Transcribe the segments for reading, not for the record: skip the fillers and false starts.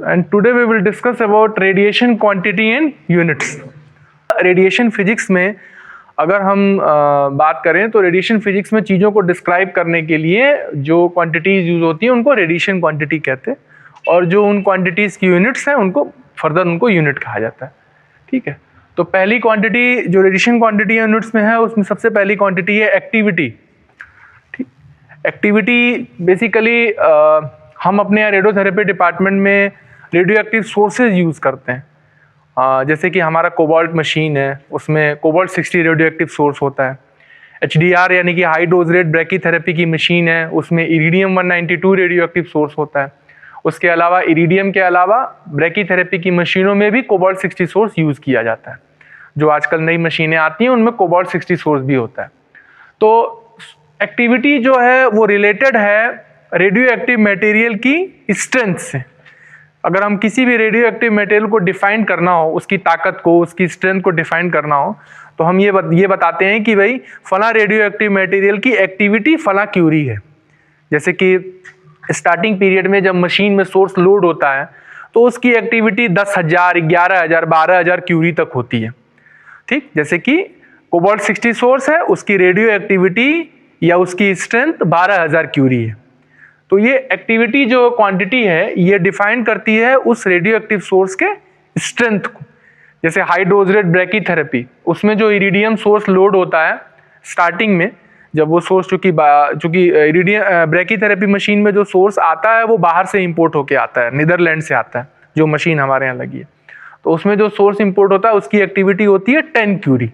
and today we will discuss about radiation quantity and units. Radiation physics में अगर हम बात करें तो रेडिएशन फिजिक्स में चीज़ों को डिस्क्राइब करने के लिए जो क्वांटिटीज़ यूज़ होती हैं उनको रेडिएशन क्वांटिटी कहते हैं, और जो उन क्वांटिटीज़ की यूनिट्स हैं उनको फर्दर उनको यूनिट कहा जाता है। ठीक है, तो पहली क्वांटिटी जो रेडिएशन क्वांटिटी यूनिट्स में है उसमें सबसे पहली क्वांटिटी है एक्टिविटी। ठीक, एक्टिविटी बेसिकली हम अपने रेडियोथेरेपी डिपार्टमेंट में रेडियो एक्टिव सोर्सेज यूज़ करते हैं। जैसे कि हमारा कोबाल्ट मशीन है, उसमें कोबाल्ट 60 रेडियो एक्टिव सोर्स होता है। HDR यानी कि हाई डोज रेट ब्रैकीथेरेपी की मशीन है, उसमें इरिडियम 192 रेडियो एक्टिव सोर्स होता है। उसके अलावा इरिडियम के अलावा ब्रैकीथेरेपी की मशीनों में भी कोबाल्ट 60 सोर्स यूज़ किया जाता है। जो आजकल नई मशीनें आती हैं उनमें कोबाल्ट 60 सोर्स भी होता है। तो एक्टिविटी जो है वो रिलेटेड है रेडियो एक्टिव मटेरियल की स्ट्रेंथ से। अगर हम किसी भी रेडियो एक्टिव मटेरियल को डिफाइन करना हो, उसकी ताकत को, उसकी स्ट्रेंथ को डिफाइन करना हो, तो हम ये बताते हैं कि भाई फला रेडियो एक्टिव मटेरियल की एक्टिविटी फला क्यूरी है। जैसे कि स्टार्टिंग पीरियड में जब मशीन में सोर्स लोड होता है तो उसकी एक्टिविटी 10,000, 11,000, 12,000 क्यूरी तक होती है। ठीक, जैसे कि कोबाल्ट 60 सोर्स है, उसकी रेडियो एक्टिविटी या उसकी स्ट्रेंथ 12,000 क्यूरी है। तो ये एक्टिविटी जो क्वांटिटी है ये डिफाइन करती है उस रेडियो एक्टिव सोर्स के स्ट्रेंथ को। जैसे हाई डोज रेट ब्रैकीथेरेपी, उसमें जो इरिडियम सोर्स लोड होता है स्टार्टिंग में, जब वो सोर्स चूंकि इरिडियम ब्रैकीथेरेपी मशीन में जो सोर्स आता है वो बाहर से इंपोर्ट होके आता है, नीदरलैंड से आता है जो मशीन हमारे यहाँ लगी है। तो उसमें जो सोर्स इंपोर्ट होता है उसकी एक्टिविटी होती है 10 क्यूरी।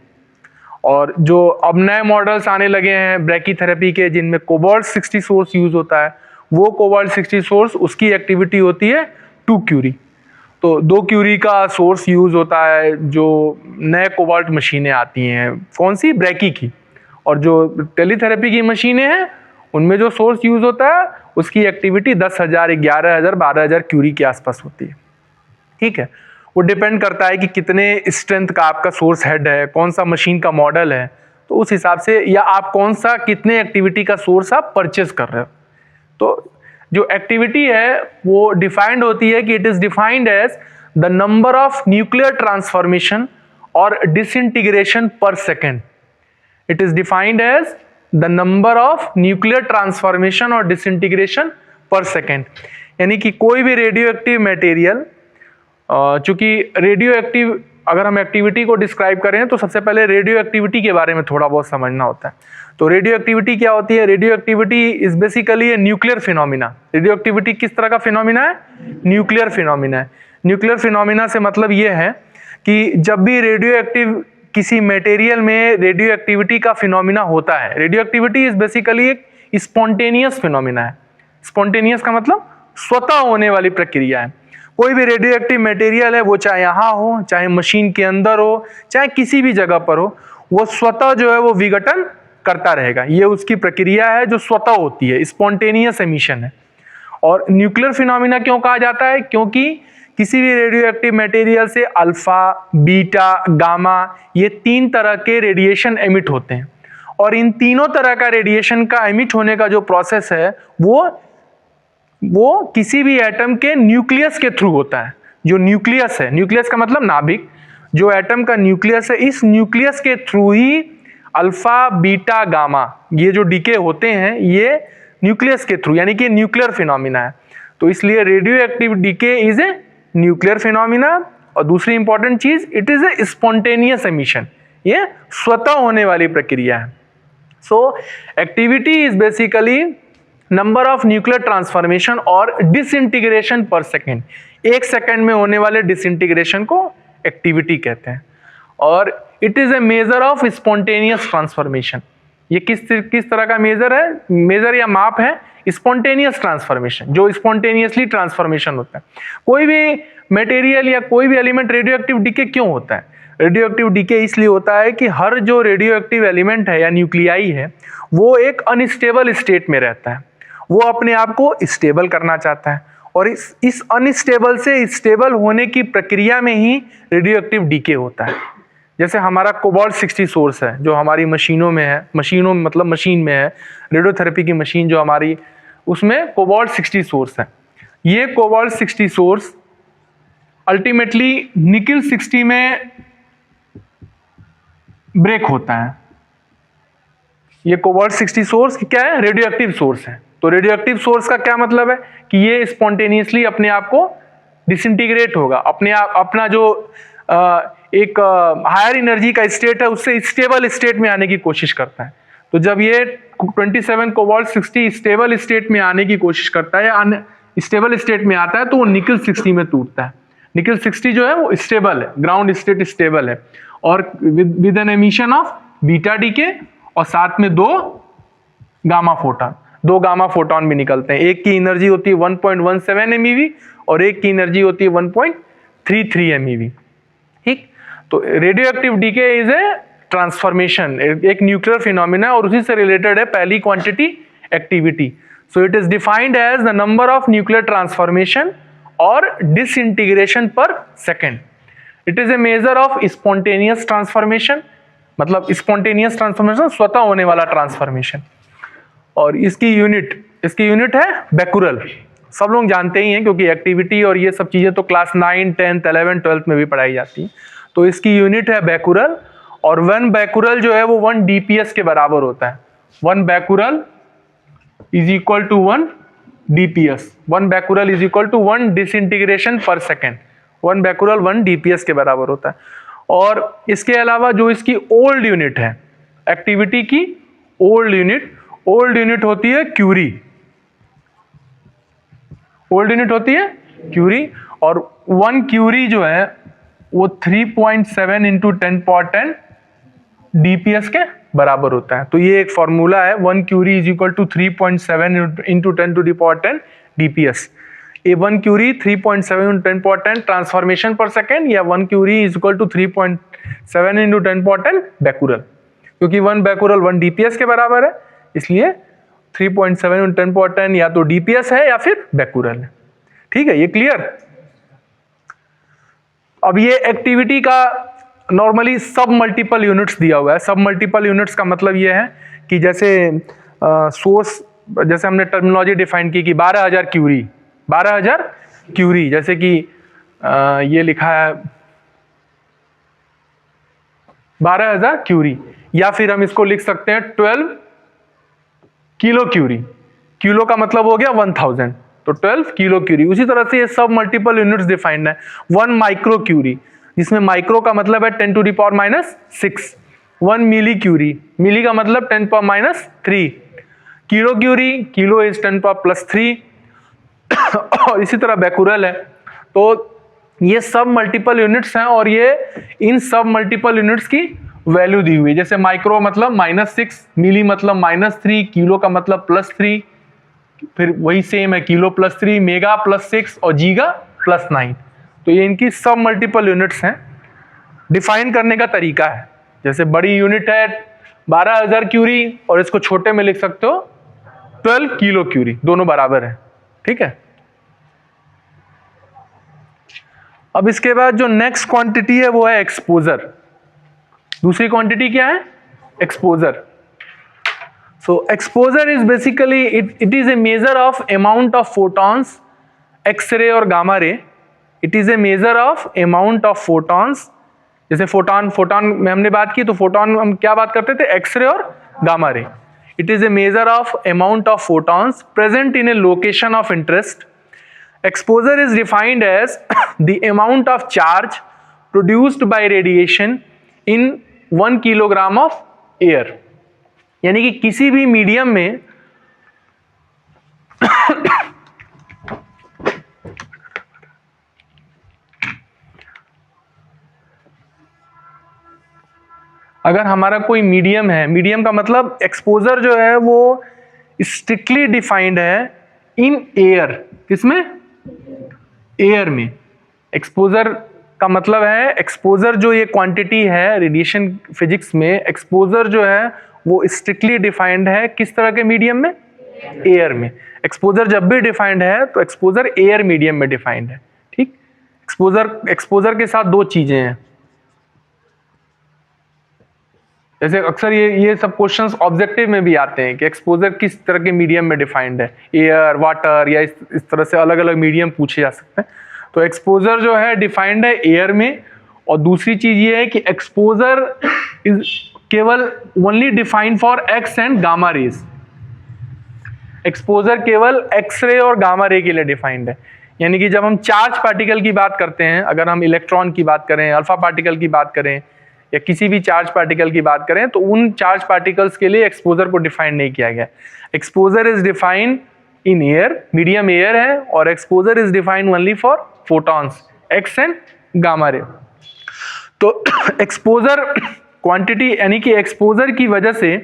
और जो अब नए मॉडल्स आने लगे हैं ब्रैकीथेरेपी के जिनमें कोबाल्ट 60 सोर्स यूज होता है, वो कोबाल्ट 60 सोर्स उसकी एक्टिविटी होती है 2 क्यूरी। तो 2 क्यूरी का सोर्स यूज होता है जो नए कोबाल्ट मशीनें आती हैं, कौन सी, ब्रैकी की। और जो टेलीथेरेपी की मशीनें हैं उनमें जो सोर्स यूज होता है उसकी एक्टिविटी 10,000, 11,000, 12,000 क्यूरी के आसपास होती है। ठीक है, वो डिपेंड करता है कि कितने स्ट्रेंथ का आपका सोर्स हेड है, कौन सा मशीन का मॉडल है, तो उस हिसाब से, या आप कौन सा कितने एक्टिविटी का सोर्स आप परचेज कर रहे हो। तो जो एक्टिविटी है वो डिफाइंड होती है कि it is defined as the number of nuclear transformation और disintegration per second. It is defined as the number of nuclear transformation और डिसइंटीग्रेशन पर सेकेंड। यानी कि कोई भी रेडियो एक्टिव मटेरियल, चूंकि रेडियो एक्टिव, अगर हम एक्टिविटी को डिस्क्राइब करें तो सबसे पहले रेडियो एक्टिविटी के बारे में थोड़ा बहुत समझना होता है। तो रेडियो एक्टिविटी क्या होती है? Radio activity is basically A nuclear phenomena. Radio activity किस तरह का फिनोमिना है? न्यूक्लियर फिनोमिना है। न्यूक्लियर फिनोमिना से मतलब ये है कि जब भी रेडियो एक्टिव किसी मटेरियल में रेडियो एक्टिविटी का फिनोमिना होता है, रेडियो एक्टिविटी इज बेसिकली एक स्पॉन्टेनियस फिनोमिना है। स्पॉन्टेनियस का मतलब स्वतः होने वाली प्रक्रिया है। कोई भी रेडियो एक्टिव मटेरियल है, वो चाहे यहाँ हो, चाहे मशीन के अंदर हो, चाहे किसी भी जगह पर हो, वो स्वतः जो है वो विघटन करता रहेगा। ये उसकी प्रक्रिया है जो स्वतः होती है, स्पॉन्टेनियस एमिशन है। और न्यूक्लियर फिनोमिना क्यों कहा जाता है? क्योंकि किसी भी रेडियो एक्टिव मटेरियल से अल्फा, बीटा, गामा, ये 3 तरह के रेडिएशन एमिट होते हैं। और इन तीनों तरह का रेडिएशन का एमिट होने का जो प्रोसेस है वो किसी भी एटम के न्यूक्लियस के थ्रू होता है। जो न्यूक्लियस है, न्यूक्लियस का मतलब नाभिक, जो एटम का न्यूक्लियस है, इस न्यूक्लियस के थ्रू ही अल्फा, बीटा, गामा, ये जो डीके होते हैं ये न्यूक्लियस के थ्रू, यानी कि न्यूक्लियर फिनोमिना है। तो इसलिए radioactive decay is a nuclear phenomena. और दूसरी इंपॉर्टेंट चीज, it is a spontaneous emission, ये स्वतः होने वाली प्रक्रिया है। So activity is basically number of nuclear transformation और डिसइंटीग्रेशन पर सेकेंड। 1 सेकेंड में होने वाले डिसइंटीग्रेशन को एक्टिविटी कहते हैं। और it is a measure of spontaneous transformation. ये किस तरह का मेजर है? मेजर या माप है स्पॉन्टेनियस ट्रांसफॉर्मेशन, जो स्पॉन्टेनियसली ट्रांसफॉर्मेशन होता है। कोई भी मटेरियल या कोई भी एलिमेंट रेडियो एक्टिव डीके क्यों होता है? रेडियो एक्टिव डीके इसलिए होता है कि हर जो रेडियो एक्टिव एलिमेंट है या न्यूक्लियाई है वो एक अनस्टेबल स्टेट में रहता है। वो अपने आप को स्टेबल करना चाहता है, और इस अनस्टेबल से स्टेबल होने की प्रक्रिया में ही रेडियो एक्टिव डीके होता है। जैसे हमारा कोबाल्ट 60 सोर्स है जो हमारी मशीनों में है, मशीनों में मतलब मशीन में है, रेडियोथेरेपी की मशीन जो हमारी, उसमें कोबाल्ट 60 सोर्स है। ये कोबाल्ट 60 सोर्स अल्टीमेटली निकिल 60 में ब्रेक होता है। ये कोबाल्ट 60 सोर्स क्या है? रेडियो एक्टिव सोर्स है। तो रेडियो एक्टिव सोर्स का क्या मतलब है कि ये स्पॉन्टेनियसली अपने आप को डिसइंटीग्रेट होगा, अपने आप अपना जो एक हायर एनर्जी का स्टेट है उससे स्टेबल स्टेट में आने की कोशिश करता है। तो जब ये 27 कोबाल्ट 60 स्टेबल स्टेट में आने की कोशिश करता है या स्टेबल स्टेट में आता है तो वो निकिल 60 में टूटता है। निकिल 60 जो है वो स्टेबल है, ग्राउंड स्टेट स्टेबल है और with an emission of beta decay और साथ में दो गामा फोटोन भी निकलते हैं। एक की एनर्जी होती है 1.17 MeV और एक की एनर्जी होती है 1.33 MeV। ठीक, तो radioactive decay is a transformation, एक न्यूक्लियर फिनोमिना और उसी से रिलेटेड है पहली quantity activity. So it is defined as the number of nuclear transformation और disintegration per second. It is a measure of spontaneous transformation, मतलब spontaneous transformation स्वतः होने वाला ट्रांसफॉर्मेशन। और इसकी यूनिट है बेकुरल। सब लोग जानते ही हैं क्योंकि एक्टिविटी और ये सब चीजें तो क्लास 9, 10, 11, 12 में भी पढ़ाई जाती हैं। तो इसकी यूनिट है बेकुरल और 1 बेकुरल जो है वो 1 DPS के बराबर होता है। 1 becquerel is equal to 1 DPS। 1 becquerel is equal to 1 disintegration per second. 1 becquerel 1 DPS के बराबर होता है। और इसके अलावा जो इसकी ओल्ड यूनिट है एक्टिविटी की, ओल्ड यूनिट होती है क्यूरी। ओल्ड यूनिट होती है क्यूरी और 1 क्यूरी जो है वो 3.7 इंटू 10 पावर 10 DPS के बराबर होता है। तो ये एक फॉर्मूला है, 1 curie is equal to 3.7 into 10 to the power 10 DPS। A 1 curie 3.7 into 10 power 10 transformation per second या 1 curie is equal to 3.7 into 10 power 10 becquerel. क्योंकि 1 बेकुरल 1 DPS के बराबर है इसलिए 3.7 इंटू 10 पावर 10 या तो DPS है या फिर बेकुरल है। ठीक है, ये क्लियर। अब ये एक्टिविटी का नॉर्मली सब मल्टीपल यूनिट्स दिया हुआ है। सब मल्टीपल यूनिट्स का मतलब ये है कि जैसे सोर्स, जैसे हमने टर्मिनोलॉजी डिफाइन की कि 12,000 क्यूरी, जैसे कि ये लिखा है 12,000 क्यूरी, या फिर हम इसको लिख सकते हैं 12 किलो क्यूरी। किलो का मतलब हो गया 1000, तो 12 किलो क्यूरी। उसी तरह से ये सब मल्टीपल यूनिट्स डिफाइंड है। 1 माइक्रो क्यूरी, जिसमें माइक्रो का मतलब है 10 to the power -6। 1 milli curie, milli का मतलब 10 power -3। Kilo curie, kilo is 10 power +3 और इसी तरह बेकुरल है। तो ये सब मल्टीपल यूनिट्स हैं और ये इन सब मल्टीपल यूनिट्स की वैल्यू दी हुई है। जैसे माइक्रो मतलब -6, मिली मतलब -3, किलो का मतलब +3, फिर वही सेम है किलो +3, मेगा +6 और जीगा +9। तो ये इनकी सब मल्टीपल यूनिट्स हैं। डिफाइन करने का तरीका है, जैसे बड़ी यूनिट है 12,000 क्यूरी और इसको छोटे में लिख सकते हो 12 किलो क्यूरी, दोनों बराबर है। ठीक है, अब इसके बाद जो नेक्स्ट क्वांटिटी है वो है एक्सपोजर। दूसरी क्वांटिटी क्या है? Exposure. So exposure is basically it is a measure of amount of photons, X ray और gamma ray. It is a measure of amount of photons. जैसे फोटॉन में हमने बात की, तो फोटॉन हम क्या बात करते थे? एक्सरे और gamma ray. It is a measure of amount of photons present in A location of interest. Exposure is defined as the amount of charge produced by radiation in 1 kilogram of air। यानी कि किसी भी medium में अगर हमारा कोई medium है, medium का मतलब एक्सपोजर जो है वो स्ट्रिक्टली डिफाइंड है इन एयर। किसमें? एयर में। एक्सपोजर का मतलब है, एक्सपोजर जो ये क्वांटिटी है रेडिएशन फिजिक्स में, एक्सपोजर जो है वो स्ट्रिक्टली डिफाइंड है किस तरह के मीडियम में? एयर में। एक्सपोजर जब भी डिफाइंड है तो एक्सपोजर एयर मीडियम में डिफाइंड है। ठीक, एक्सपोजर के साथ दो चीजें हैं। जैसे अक्सर ये सब क्वेश्चंस ऑब्जेक्टिव में भी आते हैं कि एक्सपोजर किस तरह के मीडियम में डिफाइंड है, एयर, वाटर या इस तरह से अलग अलग मीडियम पूछे जा सकते हैं। तो एक्सपोजर जो है डिफाइंड है एयर में, और दूसरी चीज ये है कि एक्सपोजर इज केवल only defined for x and gamma rays. Exposure केवल एक्सरे और गामा रे के लिए डिफाइंड है। यानी कि जब हम चार्ज पार्टिकल की बात करते हैं, अगर हम इलेक्ट्रॉन की बात करें, अल्फा पार्टिकल की बात करें, या किसी भी चार्ज पार्टिकल की बात करें, तो उन चार्ज पार्टिकल्स के लिए एक्सपोजर को डिफाइन नहीं किया गया। Exposure is defined in air, medium air है, और exposure is defined only for photons, x and gamma ray. तो एक्सपोजर क्वांटिटी यानी कि एक्सपोजर की वजह से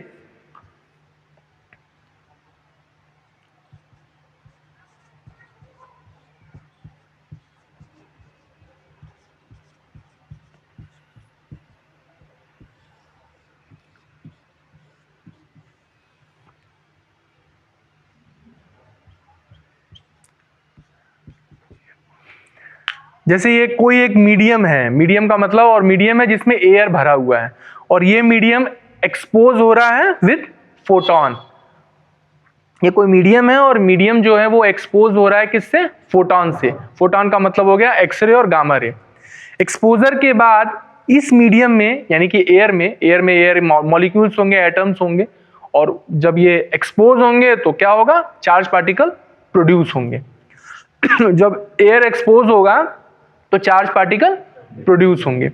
जैसे ये कोई एक मीडियम है, मीडियम का मतलब, और मीडियम है जिसमें एयर भरा हुआ है, और ये मीडियम एक्सपोज हो रहा है विद फोटॉन। ये कोई मीडियम है और मीडियम जो है वो एक्सपोज हो रहा है किससे? फोटॉन से। फोटॉन का मतलब हो गया एक्सरे और गामा रे। एक्सपोजर के बाद इस मीडियम में यानी कि एयर मॉलिक्यूल्स होंगे, एटम्स होंगे, और जब ये एक्सपोज होंगे तो क्या होगा? चार्ज पार्टिकल प्रोड्यूस होंगे। जब एयर एक्सपोज होगा तो चार्ज पार्टिकल प्रोड्यूस होंगे।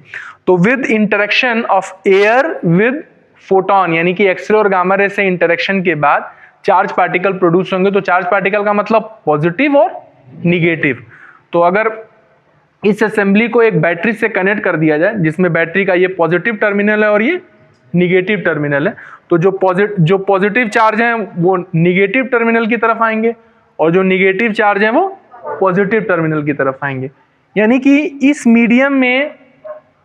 तो with interaction of air with photon यानी कि एक्सरे और गामा रे से इंटरेक्शन के बाद चार्ज पार्टिकल प्रोड्यूस होंगे। तो चार्ज पार्टिकल का मतलब पॉजिटिव और निगेटिव। तो अगर इस असेंबली को एक बैटरी से कनेक्ट कर दिया जाए, जिसमें बैटरी का ये पॉजिटिव टर्मिनल है और ये निगेटिव टर्मिनल है, तो जो पॉजिटिव चार्ज हैं वो निगेटिव टर्मिनल की तरफ आएंगे, और जो निगेटिव चार्ज हैं वो पॉजिटिव टर्मिनल की तरफ आएंगे। यानी कि इस मीडियम में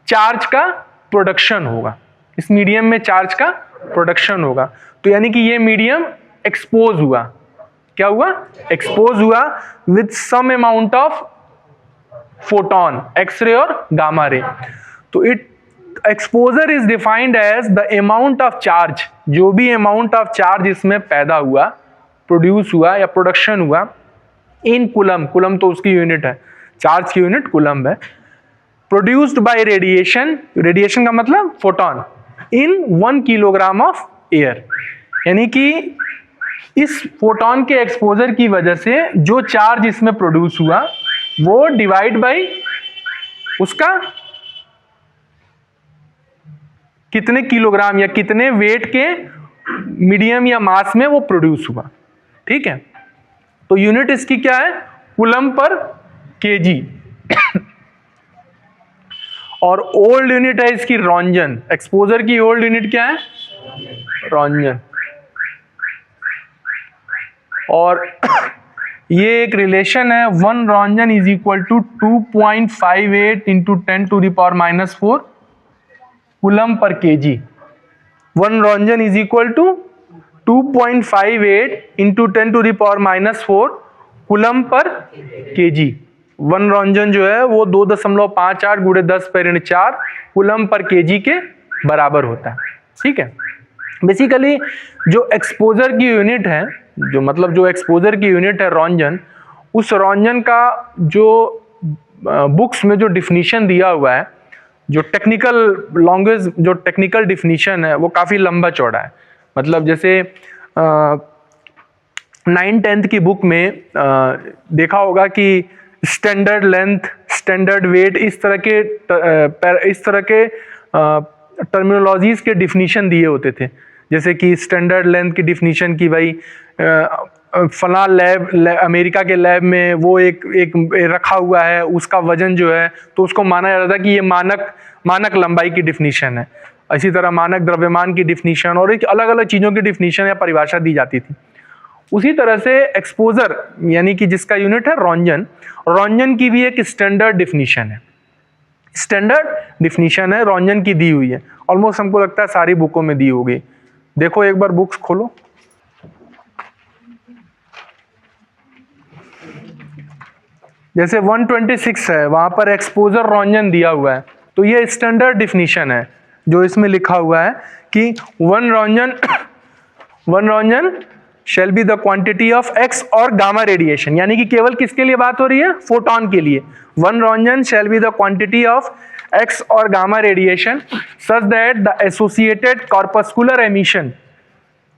चार्ज का प्रोडक्शन होगा, इस मीडियम में चार्ज का प्रोडक्शन होगा। तो यानी कि ये मीडियम एक्सपोज हुआ। क्या हुआ? एक्सपोज हुआ with some amount of photon, X-ray और गामा रे। तो exposure is defined as the amount of charge, जो भी अमाउंट ऑफ चार्ज इसमें पैदा हुआ, प्रोड्यूस हुआ या प्रोडक्शन हुआ इन कूलम। कूलम तो उसकी यूनिट है, चार्ज की यूनिट कूलम है। प्रोड्यूस्ड बाय रेडिएशन, रेडिएशन का मतलब photon, in 1 kilogram of air. यानी कि इस फोटॉन के एक्सपोजर की वजह से जो चार्ज इसमें प्रोड्यूस हुआ वो डिवाइड बाय उसका कितने किलोग्राम या कितने वेट के मीडियम या मास में वो प्रोड्यूस हुआ। ठीक है, तो यूनिट इसकी क्या है? Coulomb per KG. और ओल्ड यूनिट है इसकी रॉन्जन। एक्सपोजर की ओल्ड यूनिट क्या है? रॉन्जन। और ये एक रिलेशन है, 1 roentgen is equal to 2.58 into 10⁻⁻⁴ coulomb per KG. 1 roentgen is equal to 2.58 into 10⁻⁻⁴ coulomb per KG. 1 roentgen जो है वो 2.58 × 10⁻⁴ कूलम पर केजी के बराबर होता है। ठीक है, बेसिकली जो एक्सपोजर की यूनिट है, जो एक्सपोजर की यूनिट है रॉन्जन, उस रॉन्जन का जो बुक्स में जो डिफिनीशन दिया हुआ है, जो टेक्निकल लैंग्वेज, जो टेक्निकल डिफिनीशन है वो काफ़ी लंबा चौड़ा है। मतलब जैसे 9th-10th की बुक में देखा होगा कि स्टैंडर्ड लेंथ, स्टैंडर्ड वेट, इस तरह के टर्मिनोलॉजीज के डिफिनीशन दिए होते थे। जैसे कि स्टैंडर्ड लेंथ की डिफिनीशन की भाई फला लैब, अमेरिका के लैब में वो एक रखा हुआ है, उसका वजन जो है तो उसको माना जाता था कि ये मानक लंबाई की डिफिनीशन है। इसी तरह मानक द्रव्यमान की डिफिनीशन और एक अलग अलग चीज़ों की डिफिनीशन या परिभाषा दी जाती थी। उसी तरह से एक्सपोजर यानी कि जिसका यूनिट है रॉन्जन, रॉन्जन की भी एक स्टैंडर्ड डिफिनीशन है। स्टैंडर्ड डिफिनीशन है रॉन्जन की दी हुई है, ऑलमोस्ट हमको लगता है सारी बुकों में दी होगी। देखो एक बार बुक्स खोलो। जैसे 126 है, वहां पर एक्सपोजर रॉन्जन दिया हुआ है, तो ये स्टैंडर्ड डिफिनीशन है जो इसमें लिखा हुआ है कि 1 रॉन्जन shall be the quantity of X और gamma radiation, यानी कि केवल किसके लिए बात हो रही है? फोटॉन के लिए. One Röntgen shall be the quantity of X और gamma radiation such that the associated corpuscular emission.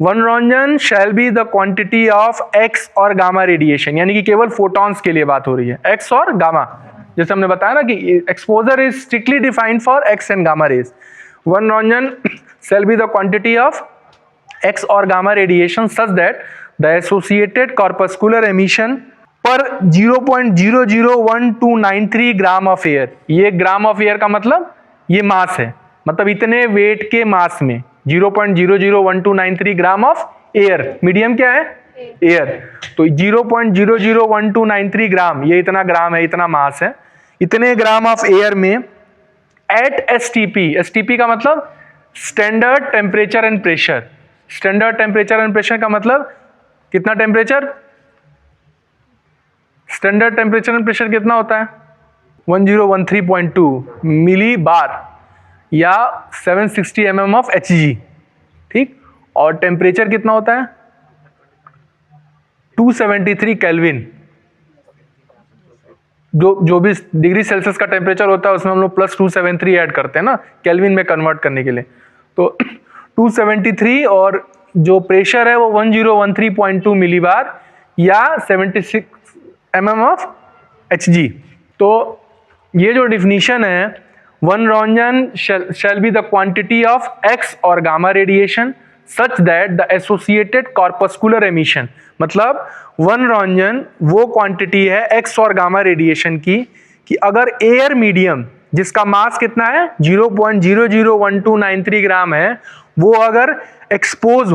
One Röntgen shall be the quantity of X और gamma radiation, यानी कि केवल फोटॉन्स के लिए बात हो रही है, X और गामा. जैसे हमने बताया ना कि exposure is strictly defined for X and gamma rays. One Röntgen shall be the quantity of X और gamma radiation such that the associated corpuscular emission per 0.001293 gram of air. ये ग्राम of air का मतलब ये मास है, मतलब इतने wait के मास में 0.001293 ग्राम ऑफ एयर. मीडियम क्या है? एयर. तो 0.001293 ग्राम, ये इतना ग्राम है, इतना मास है, इतने ग्राम ऑफ एयर में एट STP. STP का मतलब standard temperature and pressure. Standard temperature and pressure का मतलब कितना temperature? Standard temperature and pressure कितना होता है? 1013.2 मिली बार या 760 mm ऑफ Hg. ठीक. और टेम्परेचर कितना होता है? 273 केल्विन. जो भी डिग्री सेल्सियस का टेम्परेचर होता है उसमें हम लोग प्लस 273 ऐड करते हैं ना, केल्विन में कन्वर्ट करने के लिए. तो 273 और जो प्रेशर है वो 1013.2 मिलीबार या 76 mm ऑफ Hg. तो ये जो डिफिनीशन है, one Röntgen shall be the quantity of X और gamma radiation such that the associated corpuscular emission, मतलब वन Röntgen वो क्वांटिटी है X और गामा रेडिएशन की कि अगर एयर मीडियम जिसका मास कितना है 0.001293 ग्राम है, वो अगर एक्सपोज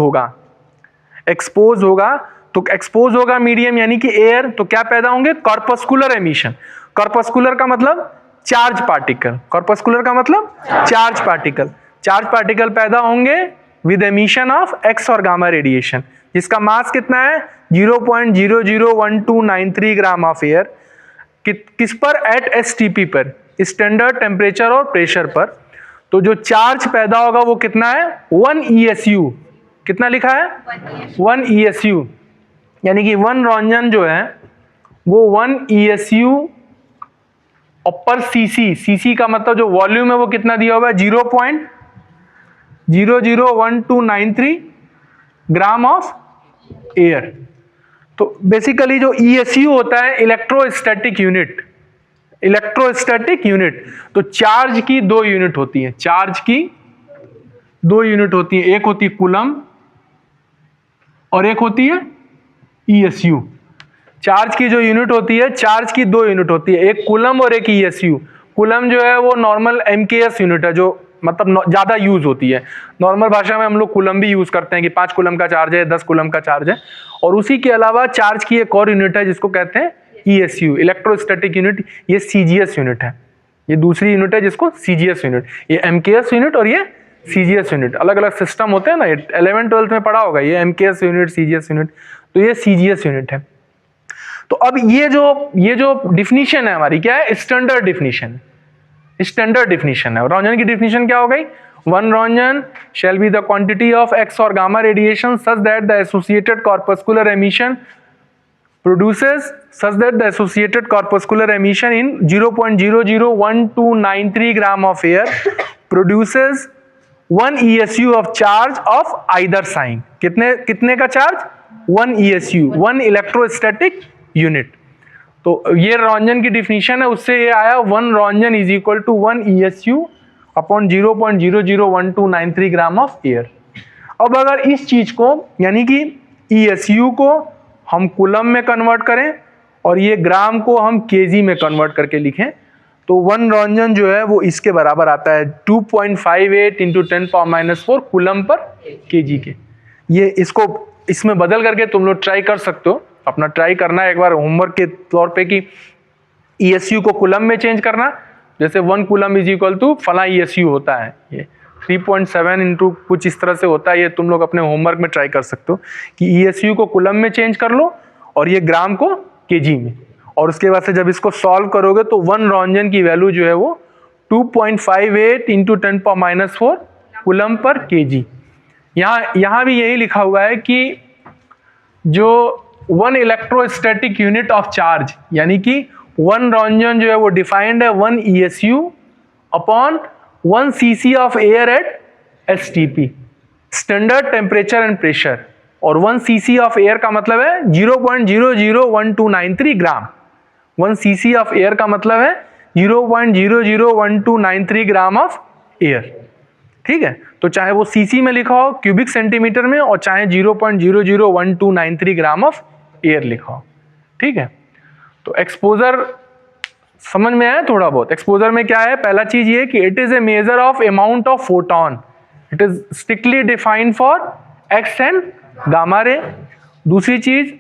होगा मीडियम यानी कि एयर, तो क्या पैदा होंगे? Corpuscular emission. कॉर्पस्कुलर का मतलब चार्ज पार्टिकल. कॉर्पस्कुलर का मतलब चार्ज पार्टिकल. चार्ज पार्टिकल पैदा होंगे विद एमिशन ऑफ X और गामा रेडिएशन, जिसका मास कितना है 0.001293 ग्राम ऑफ एयर. किस पर? एट STP पर, स्टैंडर्ड टेम्परेचर और प्रेशर पर. तो जो चार्ज पैदा होगा वो कितना है? 1 ESU. कितना लिखा है? 1 ESU. यानी कि वन Röntgen जो है वो 1 ESU पर cc का मतलब जो वॉल्यूम है वो कितना दिया हुआ है? 0.001293 ग्राम ऑफ एयर. तो बेसिकली जो ESU होता है इलेक्ट्रोस्टैटिक यूनिट. Electrostatic unit. तो चार्ज की दो यूनिट होती है, चार्ज की दो यूनिट होती है, एक होती है कूलम और एक होती है ESU. चार्ज की जो यूनिट होती है, चार्ज की दो यूनिट होती है, एक कूलम और एक ESU. कूलम जो है वो नॉर्मल MKS यूनिट है, जो मतलब ज्यादा यूज होती है. नॉर्मल भाषा में हम लोग कूलम भी यूज करते हैं कि 5 कूलम का चार्ज है, 10 कूलम का चार्ज है. और उसी के अलावा चार्ज की एक और यूनिट है जिसको कहते हैं ESU, इलेक्ट्रोस्टैटिक यूनिट. ये CGS यूनिट है. ये दूसरी यूनिट है जिसको CGS यूनिट. ये MKS यूनिट और ये CGS यूनिट. अलग अलग सिस्टम होते हैं ना, 11th-12th में पढ़ा होगा, ये MKS यूनिट, CGS यूनिट. तो ये CGS यूनिट है. तो अब ये जो डिफिनीशन है हमारी, क्या है? Standard definition. स्टैंडर्ड डिफिनीशन है. Röntgen की डिफिनीशन क्या हो गई? One Röntgen shall be the quantity of X और gamma radiation such that the associated corpuscular emission in 0.001293 gram of air produces 1 ESU of charge of either sign. कितने का charge? 1 ESU, 1 electrostatic unit. तो ये Röntgen की definition है, उससे ये आया one Röntgen is equal to 1 ESU upon 0.001293 gram of air. अब अगर इस चीज को यानी कि ESU को हम कूलम में कन्वर्ट करें और ये ग्राम को हम केजी में कन्वर्ट करके लिखें, तो वन Röntgen जो है वो इसके बराबर आता है 2.58 × 10⁻⁻⁴ कूलम पर केजी के. ये इसमें बदल करके तुम लोग ट्राई कर सकते हो. अपना ट्राई करना है एक बार होमवर्क के तौर पे कि ESU को कूलम में चेंज करना. जैसे 1 कूलम इज इक्वल टू फला ESU होता है, ये 3.7 इंटू कुछ इस तरह से होता है. ये तुम लोग अपने होमवर्क में ट्राई कर सकते हो कि ESU को कूलम में चेंज कर लो और ये ग्राम को केजी में. और उसके बाद से जब इसको सॉल्व करोगे तो वन Röntgen की वैल्यू जो है वो 2.58 × 10⁻⁴ कूलम पर केजी. यहाँ भी यही लिखा हुआ है कि जो 1 इलेक्ट्रोस्टैटिक यूनिट ऑफ चार्ज, यानी कि 1 रॉन्जन जो है वो डिफाइंड है 1 ESU upon 1 cc of air at STP, standard temperature and pressure, और 1 cc ऑफ एयर का मतलब है 0.001293 ग्राम। 1 cc ऑफ एयर का मतलब है 0.001293 ग्राम ऑफ एयर। ठीक है, तो चाहे वो सीसी में लिखा हो क्यूबिक सेंटीमीटर में, और चाहे 0.001293 ग्राम ऑफ एयर लिखा हो। ठीक है, तो एक्सपोजर समझ में आया थोड़ा बहुत। एक्सपोजर में क्या है, पहला चीज ये कि it is a measure of amount of photon, it is strictly defined for x and gamma ray. दूसरी चीज,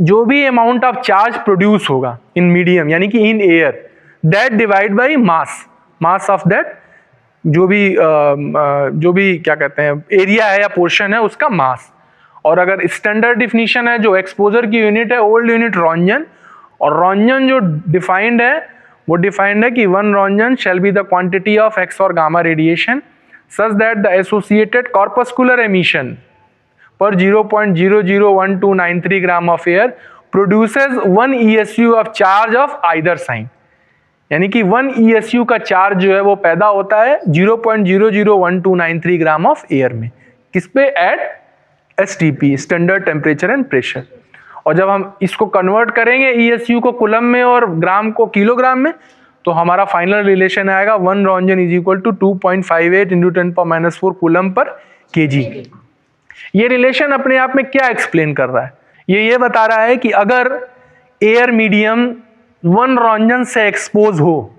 जो भी अमाउंट ऑफ चार्ज प्रोड्यूस होगा इन मीडियम यानी कि in air, that divide by mass of that, जो भी क्या कहते हैं एरिया है या पोर्शन है उसका मास। और अगर स्टैंडर्ड डिफिनीशन है, जो एक्सपोजर की यूनिट है ओल्ड यूनिट रॉन्जन, और रॉन्जन जो डिफाइंड है वो डिफाइंड है कि 1 roentgen shall be the quantity of X और gamma radiation such that the associated corpuscular emission per 0.001293 gram of air produces 1 ESU of charge of either sign, यानी कि 1 ESU का चार्ज जो है वो पैदा होता है 0.001293 ग्राम ऑफ एयर में। किस पे? At STP, standard temperature and pressure. और जब हम इसको कन्वर्ट करेंगे ESU को कूलम में और ग्राम को किलोग्राम में, तो हमारा फाइनल रिलेशन आएगा 1 roentgen is equal to 2.58 × 10⁻⁴ coulomb per kg। ये रिलेशन अपने आप में क्या एक्सप्लेन कर रहा है? ये बता रहा है कि अगर एयर मीडियम 1 रॉन्जन से एक्सपोज हो,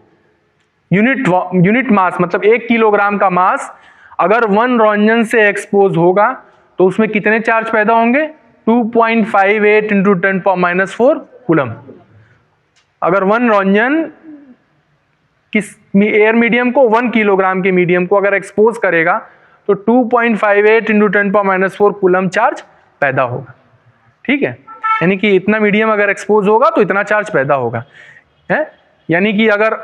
यूनिट मास मतलब 1 किलोग्राम का मास अगर 1 रॉन्जन से एक्सपोज होगा तो उसमें कितने चार्ज पैदा होंगे? 2.58 × 10⁻⁴ कूलम। अगर 1 रॉन्जन किस एयर मीडियम को 1 किलोग्राम के मीडियम को अगर एक्सपोज करेगा तो 2.58 × 10⁻⁴ कूलम चार्ज पैदा होगा। ठीक है, यानी कि इतना मीडियम अगर एक्सपोज होगा तो इतना चार्ज पैदा होगा है। यानी कि अगर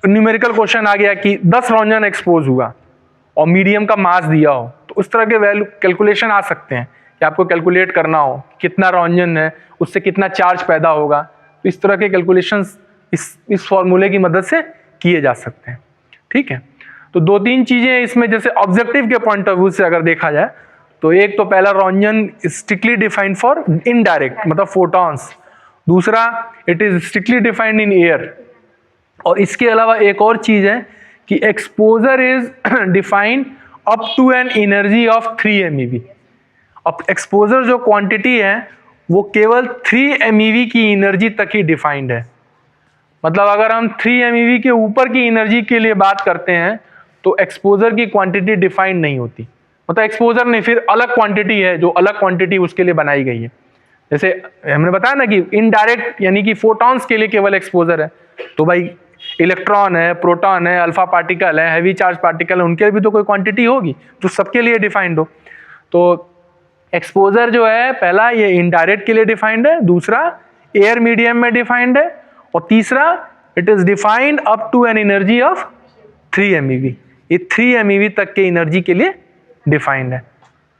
न्यूमेरिकल क्वेश्चन आ गया कि 10 रॉन्जन एक्सपोज हुआ और मीडियम का मास दिया हो, तो उस तरह के वैल्यू कैलकुलेशन आ सकते हैं कि आपको कैलकुलेट करना हो कितना रॉन्जन है उससे कितना चार्ज पैदा होगा। तो इस तरह के कैलकुलेशंस इस फॉर्मूले की मदद से किए जा सकते हैं। ठीक है, तो 2-3 चीजें इसमें, जैसे ऑब्जेक्टिव के पॉइंट ऑफ व्यू से अगर देखा जाए तो एक तो पहला roentgen strictly defined for indirect मतलब फोटॉन्स, दूसरा it is strictly defined in air, और इसके अलावा एक और चीज है कि exposure is defined up to an energy of 3 MeV। अब एक्सपोजर जो क्वांटिटी है वो केवल 3 MeV की एनर्जी तक ही डिफाइंड है। मतलब अगर हम 3 MeV के ऊपर की एनर्जी के लिए बात करते हैं तो एक्सपोजर की क्वांटिटी डिफाइंड नहीं होती। मतलब एक्सपोजर नहीं, फिर अलग क्वांटिटी है जो अलग क्वांटिटी उसके लिए बनाई गई है। जैसे हमने बताया ना कि इनडायरेक्ट यानी कि फोटॉन्स के लिए केवल एक्सपोजर है, तो भाई इलेक्ट्रॉन है, प्रोटॉन है, अल्फा पार्टिकल है, हैवी चार्ज पार्टिकल है, उनके भी तो कोई क्वांटिटी होगी जो सबके लिए डिफाइंड हो। तो एक्सपोजर जो है पहला ये इनडायरेक्ट के लिए डिफाइंड है, दूसरा एयर मीडियम में डिफाइंड है, और तीसरा it is defined up to an energy of 3 MeV। ये 3 MeV तक के एनर्जी के लिए डिफाइंड है।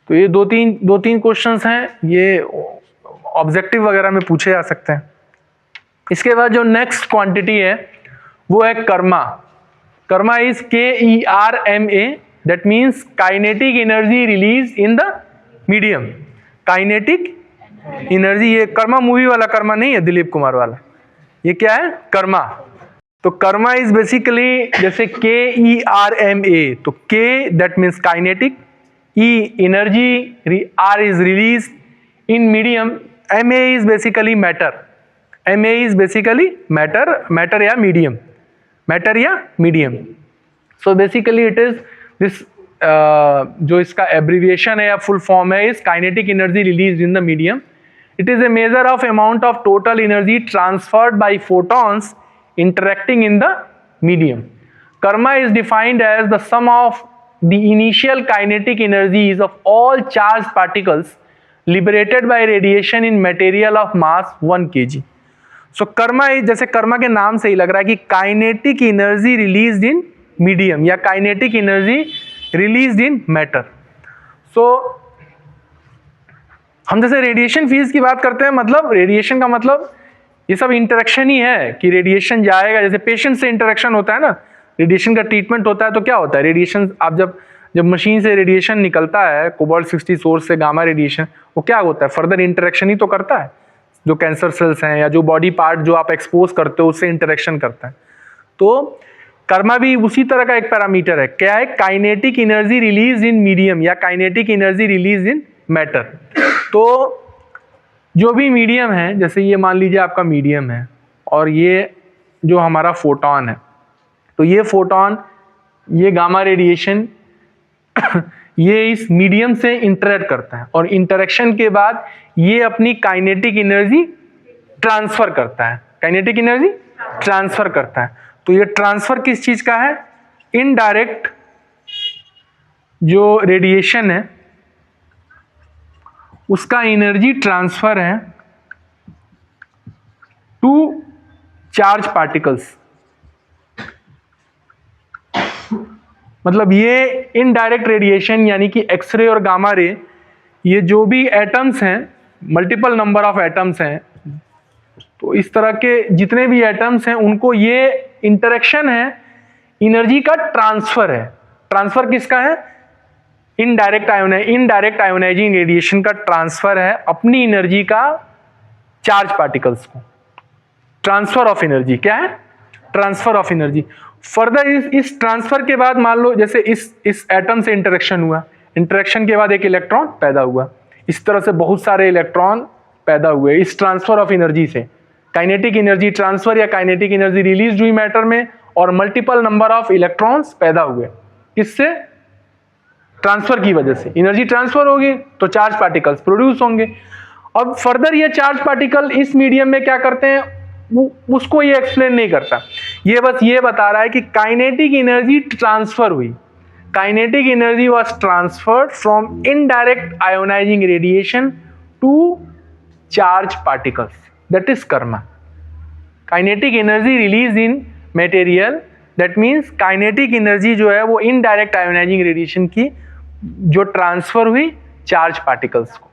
तो ये दो तीन क्वेश्चंस हैं, ये ऑब्जेक्टिव वगैरह में पूछे जा सकते हैं। इसके बाद जो नेक्स्ट क्वांटिटी है वो है Karma. Karma is KERMA, that means kinetic energy release in the medium. Kinetic energy, ये कर्मा मूवी वाला कर्मा नहीं है दिलीप कुमार वाला, ये क्या है? कर्मा। तो कर्मा इज बेसिकली जैसे KERMA, तो K that means kinetic, E energy, R is release in medium, MA is basically matter. MA is basically matter या मीडियम, मैटर या medium. So basically it is this, जो इसका एब्रीविएशन है या full form है, is kinetic energy release in the medium. It is a measure of amount of total energy transferred by photons interacting in the medium. Karma is defined as the sum of the initial kinetic energies of all charged particles liberated by radiation in material of mass 1 kg. So karma is, जैसे कर्मा के नाम से ही लग रहा है कि kinetic energy released in medium या kinetic energy released in matter. So हम जैसे रेडिएशन फीस की बात करते हैं, मतलब रेडिएशन का मतलब ये सब इंटरेक्शन ही है कि रेडिएशन जाएगा। जैसे पेशेंट से इंटरेक्शन होता है ना, रेडिएशन का ट्रीटमेंट होता है तो क्या होता है, रेडिएशन आप जब मशीन से रेडिएशन निकलता है कोबाल्ट 60 सोर्स से गामा रेडिएशन, वो क्या होता है, फर्दर इंटरेक्शन ही तो करता है, जो कैंसर सेल्स हैं या जो बॉडी पार्ट जो आप एक्सपोज करते हो उससे इंटरेक्शन करता है। तो कर्मा भी उसी तरह का एक पैरामीटर है। क्या है, kinetic energy release in medium या kinetic energy release in matter. तो जो भी मीडियम है, जैसे ये मान लीजिए आपका मीडियम है और ये जो हमारा फोटोन है, तो ये फोटोन, ये गामा रेडिएशन ये इस मीडियम से इंटरेक्ट करता है और इंटरेक्शन के बाद ये अपनी काइनेटिक एनर्जी ट्रांसफर करता है, काइनेटिक एनर्जी ट्रांसफर करता है। तो ये ट्रांसफर किस चीज का है, इनडायरेक्ट जो रेडिएशन है उसका एनर्जी ट्रांसफर है टू चार्ज पार्टिकल्स। मतलब ये इनडायरेक्ट रेडिएशन यानी कि एक्सरे और गामा रे, ये जो भी एटम्स हैं, मल्टीपल नंबर ऑफ एटम्स हैं, तो इस तरह के जितने भी एटम्स हैं उनको ये इंटरेक्शन है, एनर्जी का ट्रांसफर है। ट्रांसफर किसका है, इनडायरेक्ट आयोनाइजिंग रेडिएशन का ट्रांसफर है अपनी एनर्जी का चार्ज पार्टिकल्स को। ट्रांसफर ऑफ एनर्जी क्या है, ट्रांसफर ऑफ एनर्जी। फर्दर इस ट्रांसफर के बाद मान लो जैसे इस एटम से इंटरेक्शन हुआ, इंटरेक्शन के बाद एक इलेक्ट्रॉन पैदा हुआ, इस तरह से बहुत सारे इलेक्ट्रॉन पैदा हुए इस ट्रांसफर ऑफ एनर्जी से। काइनेटिक एनर्जी ट्रांसफर या काइनेटिक एनर्जी रिलीज हुई मैटर में और मल्टीपल नंबर ऑफ इलेक्ट्रॉन्स पैदा हुए, किससे, ट्रांसफर की वजह से एनर्जी ट्रांसफर होगी तो चार्ज पार्टिकल्स प्रोड्यूस होंगे। अब फर्दर ये चार्ज पार्टिकल इस मीडियम में क्या करते हैं, उसको ये एक्सप्लेन नहीं करता, ये बस ये बता रहा है कि काइनेटिक एनर्जी ट्रांसफर हुई, kinetic energy was transferred from indirect ionising radiation to charge particles, that is kerma. Kinetic energy release in material, that means kinetic energy जो है वो इनडायरेक्ट आयोनाइजिंग रेडिएशन की जो ट्रांसफर हुई चार्ज पार्टिकल्स को।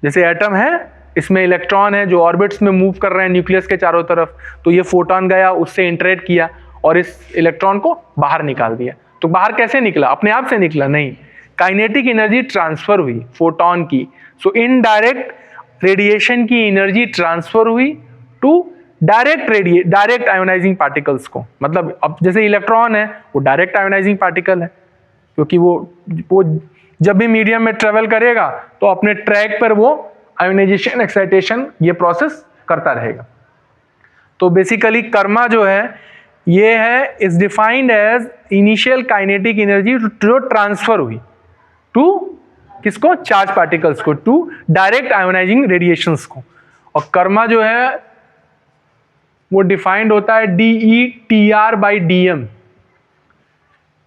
जैसे atom है, इसमें इलेक्ट्रॉन है जो ऑर्बिट्स में मूव कर रहे हैं न्यूक्लियस के चारों तरफ, तो ये फोटोन गया, उससे इंटरेक्ट किया और इस इलेक्ट्रॉन को बाहर निकाल दिया। तो बाहर कैसे निकला, अपने आप से निकला नहीं, काइनेटिक एनर्जी ट्रांसफर हुई फोटोन की। सो इनडायरेक्ट रेडिएशन की एनर्जी ट्रांसफर हुई टू डायरेक्ट आयोनाइजिंग पार्टिकल्स को। मतलब अब जैसे इलेक्ट्रॉन है वो डायरेक्ट आयोनाइजिंग पार्टिकल है, क्योंकि वो जब भी मीडियम में ट्रेवल करेगा तो अपने ट्रैक पर वो आयोनाइजेशन एक्साइटेशन ये प्रोसेस करता रहेगा। तो बेसिकली कर्मा जो है ये है, is defined as initial kinetic energy जो ट्रांसफर हुई टू किसको, चार्ज पार्टिकल्स को, टू डायरेक्ट आयोनाइजिंग रेडिएशंस को। और कर्मा जो है वो डिफाइंड होता है DETR बाई DM।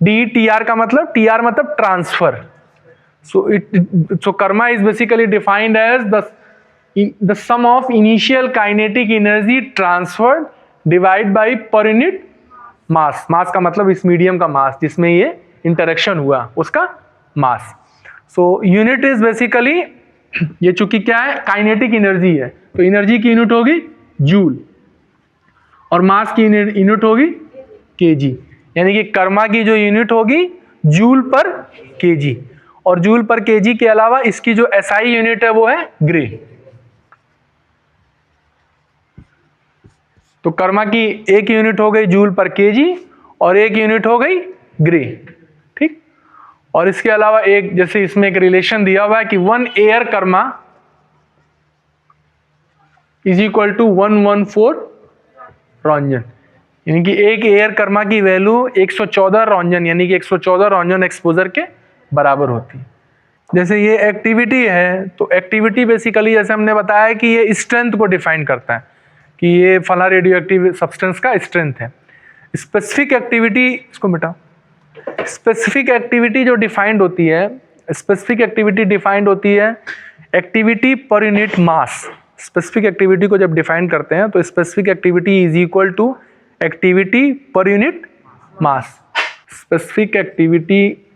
DETR का मतलब, TR मतलब transfer. So karma is basically defined as the sum of initial kinetic energy transferred divided by per unit mass। मास का मतलब इस मीडियम का मास जिसमें ये इंटरेक्शन हुआ उसका मास। सो यूनिट इज बेसिकली, ये चूंकि क्या है, काइनेटिक एनर्जी है तो एनर्जी की यूनिट होगी जूल और मास की यूनिट होगी केजी, यानी कि कर्मा की जो यूनिट होगी जूल पर केजी। और जूल पर केजी के अलावा इसकी जो SI यूनिट है वो है ग्रे। तो कर्मा की एक यूनिट हो गई जूल पर केजी और एक यूनिट हो गई ग्रे, ठीक। और इसके अलावा एक, जैसे इसमें एक रिलेशन दिया हुआ है कि 1 air kerma is equal to 114 roentgen, यानी कि एक एयर कर्मा की वैल्यू 114 रॉन्जन यानी कि 114 रॉन्जन एक्सपोजर के बराबर होती है। जैसे ये एक्टिविटी है, तो एक्टिविटी बेसिकली जैसे हमने बताया कि ये स्ट्रेंथ को डिफाइन करता है कि ये फला रेडियो एक्टिव सब्सटेंस का स्ट्रेंथ है। स्पेसिफिक एक्टिविटी, इसको मिटाओ, स्पेसिफिक एक्टिविटी जो डिफाइंड होती है, स्पेसिफिक एक्टिविटी डिफाइंड होती है activity per unit mass. Specific activity को जब डिफाइन करते हैं तो specific activity is equal to activity per unit mass. Specific activity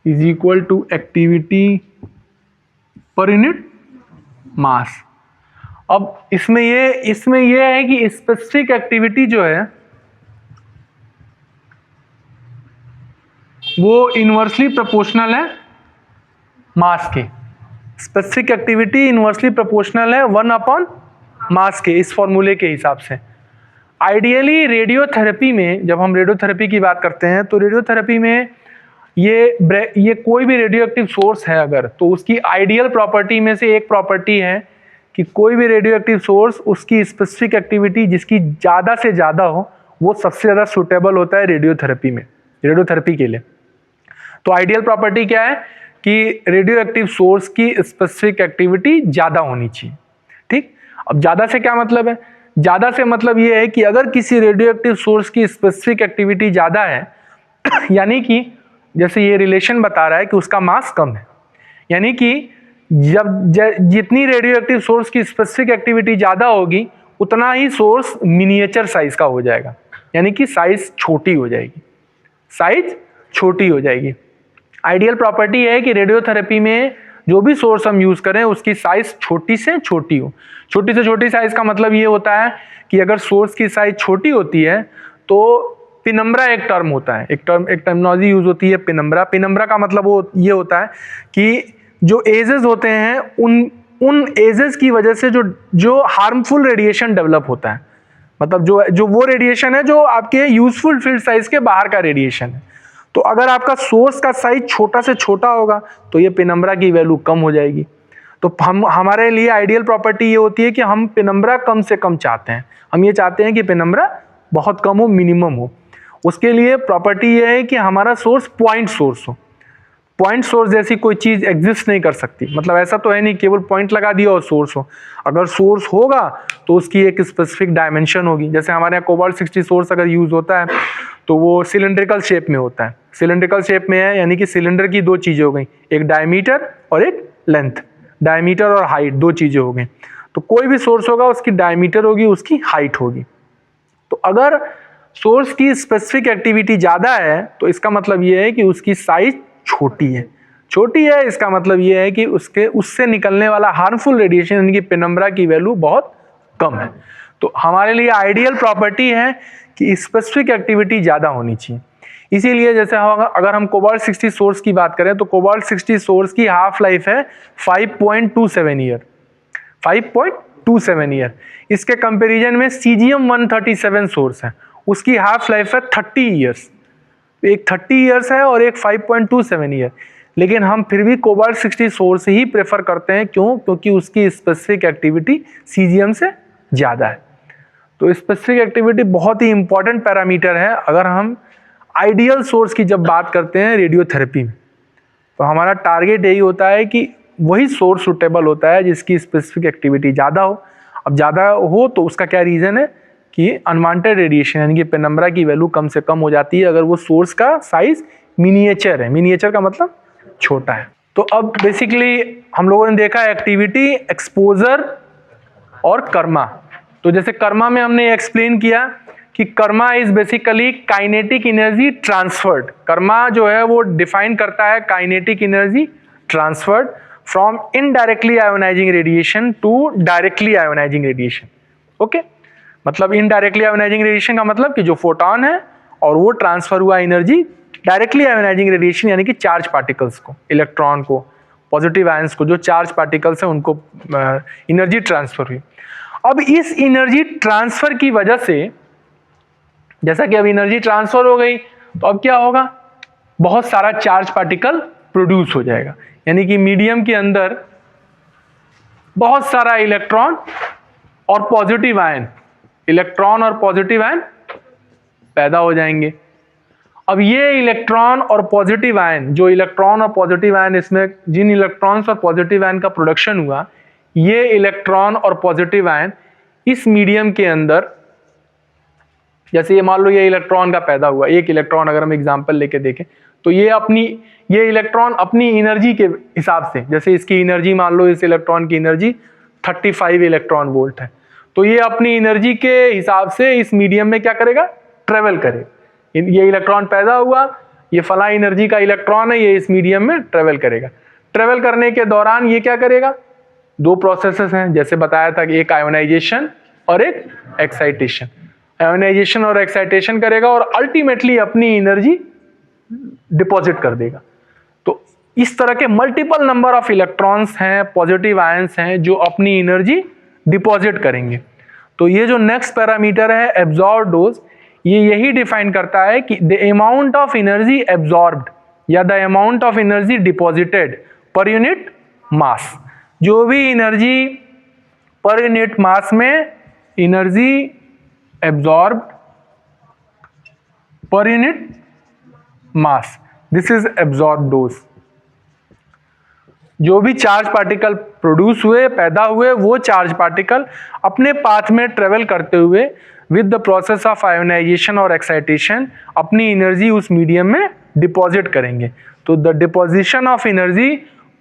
is equal to activity per unit mass. अब इसमें ये है कि स्पेसिफिक एक्टिविटी जो है वो इनवर्सली प्रोपोर्शनल है मास के। स्पेसिफिक एक्टिविटी इनवर्सली प्रोपोर्शनल है 1 अपॉन मास के, इस फॉर्मूले के हिसाब से। आइडियली रेडियोथेरेपी में, जब हम रेडियोथेरेपी की बात करते हैं तो रेडियोथेरेपी में ये कोई भी रेडियो एक्टिव सोर्स है अगर, तो उसकी आइडियल प्रॉपर्टी में से एक प्रॉपर्टी है कि कोई भी रेडियो एक्टिव सोर्स उसकी स्पेसिफिक एक्टिविटी जिसकी ज़्यादा से ज़्यादा हो वो सबसे ज़्यादा सूटेबल होता है रेडियोथेरेपी में, रेडियोथेरेपी के लिए। तो आइडियल प्रॉपर्टी क्या है कि रेडियो एक्टिव सोर्स की स्पेसिफिक एक्टिविटी ज़्यादा होनी चाहिए। ठीक, अब ज़्यादा से क्या मतलब है? ज़्यादा से मतलब ये है कि अगर किसी रेडियो एक्टिव सोर्स की स्पेसिफिक एक्टिविटी ज़्यादा है यानी कि जैसे ये रिलेशन बता रहा है कि उसका मास कम है, यानी कि जितनी रेडियो एक्टिव सोर्स की स्पेसिफिक एक्टिविटी ज़्यादा होगी उतना ही सोर्स मिनिएचर साइज का हो जाएगा, यानी कि साइज छोटी हो जाएगी, साइज छोटी हो जाएगी। आइडियल प्रॉपर्टी है कि रेडियोथेरेपी में जो भी सोर्स हम यूज़ करें उसकी साइज छोटी से छोटी हो। छोटी से छोटी साइज का मतलब ये होता है कि अगर सोर्स की साइज छोटी होती है तो पिनम्ब्रा एक टर्म होता है, एक टर्मिनोलॉजी यूज होती है पिनम्ब्रा। पिनम्ब्रा का मतलब वो ये होता है कि जो एजेस होते हैं उन एजेस की वजह से जो हार्मफुल रेडिएशन डेवलप होता है, मतलब जो वो रेडिएशन है जो आपके यूजफुल फील्ड साइज के बाहर का रेडिएशन है। तो अगर आपका सोर्स का साइज छोटा से छोटा होगा तो ये पिनम्ब्रा की वैल्यू कम हो जाएगी। तो हमारे लिए आइडियल प्रॉपर्टी ये होती है कि हम पिनम्ब्रा कम से कम चाहते हैं, हम ये चाहते हैं कि पिनम्ब्रा बहुत कम हो, मिनिमम हो। उसके लिए प्रॉपर्टी ये है कि हमारा सोर्स पॉइंट सोर्स हो। पॉइंट सोर्स जैसी कोई चीज़ एग्जिस्ट नहीं कर सकती, मतलब ऐसा तो है नहीं केवल पॉइंट लगा दिया और सोर्स हो। अगर सोर्स होगा तो उसकी एक स्पेसिफिक डायमेंशन होगी। जैसे हमारे यहाँ कोबाल्ट 60 सोर्स अगर यूज होता है तो वो सिलेंड्रिकल शेप में होता है। सिलेंड्रिकल शेप में है यानी कि सिलेंडर की दो चीज़ें हो गई, एक डायमीटर और एक लेंथ। डायमीटर और हाइट दो चीज़ें हो गई। तो कोई भी सोर्स होगा उसकी डायमीटर होगी, उसकी हाइट होगी। तो अगर सोर्स की स्पेसिफिक एक्टिविटी ज़्यादा है तो इसका मतलब ये है कि उसकी साइज छोटी है। छोटी है इसका मतलब ये है कि उससे निकलने वाला हार्मफुल रेडिएशन यानी कि पेनम्ब्रा की वैल्यू बहुत कम है। तो हमारे लिए आइडियल प्रॉपर्टी है कि स्पेसिफिक एक्टिविटी ज़्यादा होनी चाहिए। इसीलिए जैसे अगर हम कोबाल्ट 60 सोर्स की बात करें तो कोबाल्ट 60 सोर्स की हाफ लाइफ है 5.27 ईयर, 5.27 ईयर। इसके कंपैरिजन में सीजियम 137 सोर्स है, उसकी हाफ लाइफ है 30 ईयर्स। एक 30 ईयर्स है और एक 5.27 ईयर। लेकिन हम फिर भी कोबाल्ट 60 सोर्स ही प्रेफर करते हैं। क्यों? क्योंकि उसकी स्पेसिफिक एक्टिविटी सीजियम से ज़्यादा है। तो स्पेसिफिक एक्टिविटी बहुत ही इंपॉर्टेंट पैरामीटर है अगर हम आइडियल सोर्स की जब बात करते हैं रेडियोथेरेपी में। तो हमारा टारगेट यही होता है कि वही सोर्स सुटेबल होता है जिसकी स्पेसिफिक एक्टिविटी ज़्यादा हो। अब ज़्यादा हो तो उसका क्या रीज़न है कि अनवांटेड रेडिएशन यानी कि पेनम्ब्रा की वैल्यू कम से कम हो जाती है अगर वो सोर्स का साइज मिनिएचर है। मिनिएचर का मतलब छोटा है। तो अब बेसिकली हम लोगों ने देखा एक्टिविटी, एक्सपोजर और कर्मा। तो जैसे कर्मा में हमने एक्सप्लेन किया कि kerma is basically kinetic energy transferred. Kerma जो है वो डिफाइन करता है kinetic energy transferred from indirectly ionising radiation to directly ionising radiation. Okay, मतलब इनडायरेक्टली आयोनाइजिंग रेडिएशन का मतलब कि जो फोटॉन है और वो ट्रांसफर हुआ एनर्जी डायरेक्टली आयोनाइजिंग रेडिएशन यानी कि चार्ज पार्टिकल्स को, इलेक्ट्रॉन को, पॉजिटिव आयंस को, जो चार्ज पार्टिकल्स हैं उनको एनर्जी ट्रांसफर हुई। अब इस एनर्जी ट्रांसफर की वजह से, जैसा कि अब एनर्जी ट्रांसफर हो गई तो अब क्या होगा, बहुत सारा चार्ज पार्टिकल प्रोड्यूस हो जाएगा। यानी कि मीडियम के अंदर बहुत सारा इलेक्ट्रॉन और पॉजिटिव आयन, इलेक्ट्रॉन और पॉजिटिव आयन पैदा हो जाएंगे। अब ये इलेक्ट्रॉन और पॉजिटिव आयन, जो इलेक्ट्रॉन और पॉजिटिव आयन, इसमें जिन इलेक्ट्रॉन्स और पॉजिटिव आयन का प्रोडक्शन हुआ, ये इलेक्ट्रॉन और पॉजिटिव आयन इस मीडियम के अंदर, जैसे ये मान लो ये इलेक्ट्रॉन का पैदा हुआ, एक इलेक्ट्रॉन अगर हम एग्जांपल लेके देखें तो ये इलेक्ट्रॉन अपनी एनर्जी के हिसाब से, जैसे इसकी एनर्जी मान लो इस इलेक्ट्रॉन की एनर्जी 35 इलेक्ट्रॉन वोल्ट है, तो ये अपनी एनर्जी के हिसाब से इस मीडियम में क्या करेगा, ट्रेवल करेगा। ये इलेक्ट्रॉन पैदा हुआ, ये फला एनर्जी का इलेक्ट्रॉन है, ये इस मीडियम में ट्रेवल करेगा। ट्रेवल करने के दौरान ये क्या करेगा, दो प्रोसेसेस हैं जैसे बताया था कि एक आयोनाइजेशन और एक एक्साइटेशन। आयोनाइजेशन और एक्साइटेशन करेगा और अल्टीमेटली अपनी एनर्जी डिपॉजिट कर देगा। तो इस तरह के मल्टीपल नंबर ऑफ इलेक्ट्रॉन्स हैं, पॉजिटिव आयंस हैं जो अपनी एनर्जी डिपॉजिट करेंगे। तो ये जो नेक्स्ट पैरामीटर है एब्जॉर्ब डोज, ये यही डिफाइन करता है कि the amount of energy absorbed या the amount of energy deposited per unit mass. जो भी एनर्जी पर यूनिट मास में energy absorbed per unit mass, this is absorb dose. जो भी चार्ज पार्टिकल प्रोड्यूस हुए, पैदा हुए, वो चार्ज पार्टिकल अपने पाथ में ट्रेवल करते हुए with the process of ionisation और एक्साइटेशन अपनी एनर्जी उस मीडियम में डिपॉजिट करेंगे। तो the deposition of energy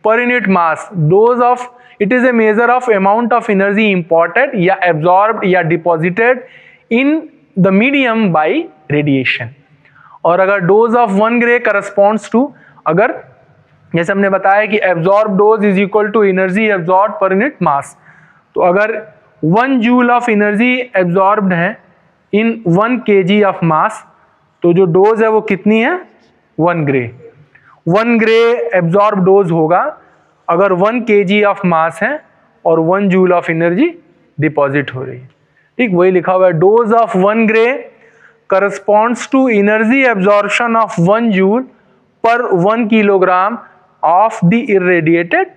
per unit mass, dose of, it is a measure of amount of energy imported या एब्जॉर्ब्ड या deposited in the medium by radiation. और अगर dose of 1 gray corresponds to, अगर जैसे हमने बताया कि absorb dose is equal to energy absorb पर यूनिट मास, तो अगर 1 जूल ऑफ एनर्जी एब्जॉर्ब्ड है इन 1 kg ऑफ मास, तो जो डोज है वो कितनी है, 1 ग्रे। 1 ग्रे एब्जॉर्ब डोज होगा अगर 1 kg ऑफ मास है और 1 जूल ऑफ एनर्जी डिपॉजिट हो रही है। ठीक, वही लिखा हुआ है, dose of 1 gray corresponds to energy absorption of 1 joule per 1 kilogram of the irradiated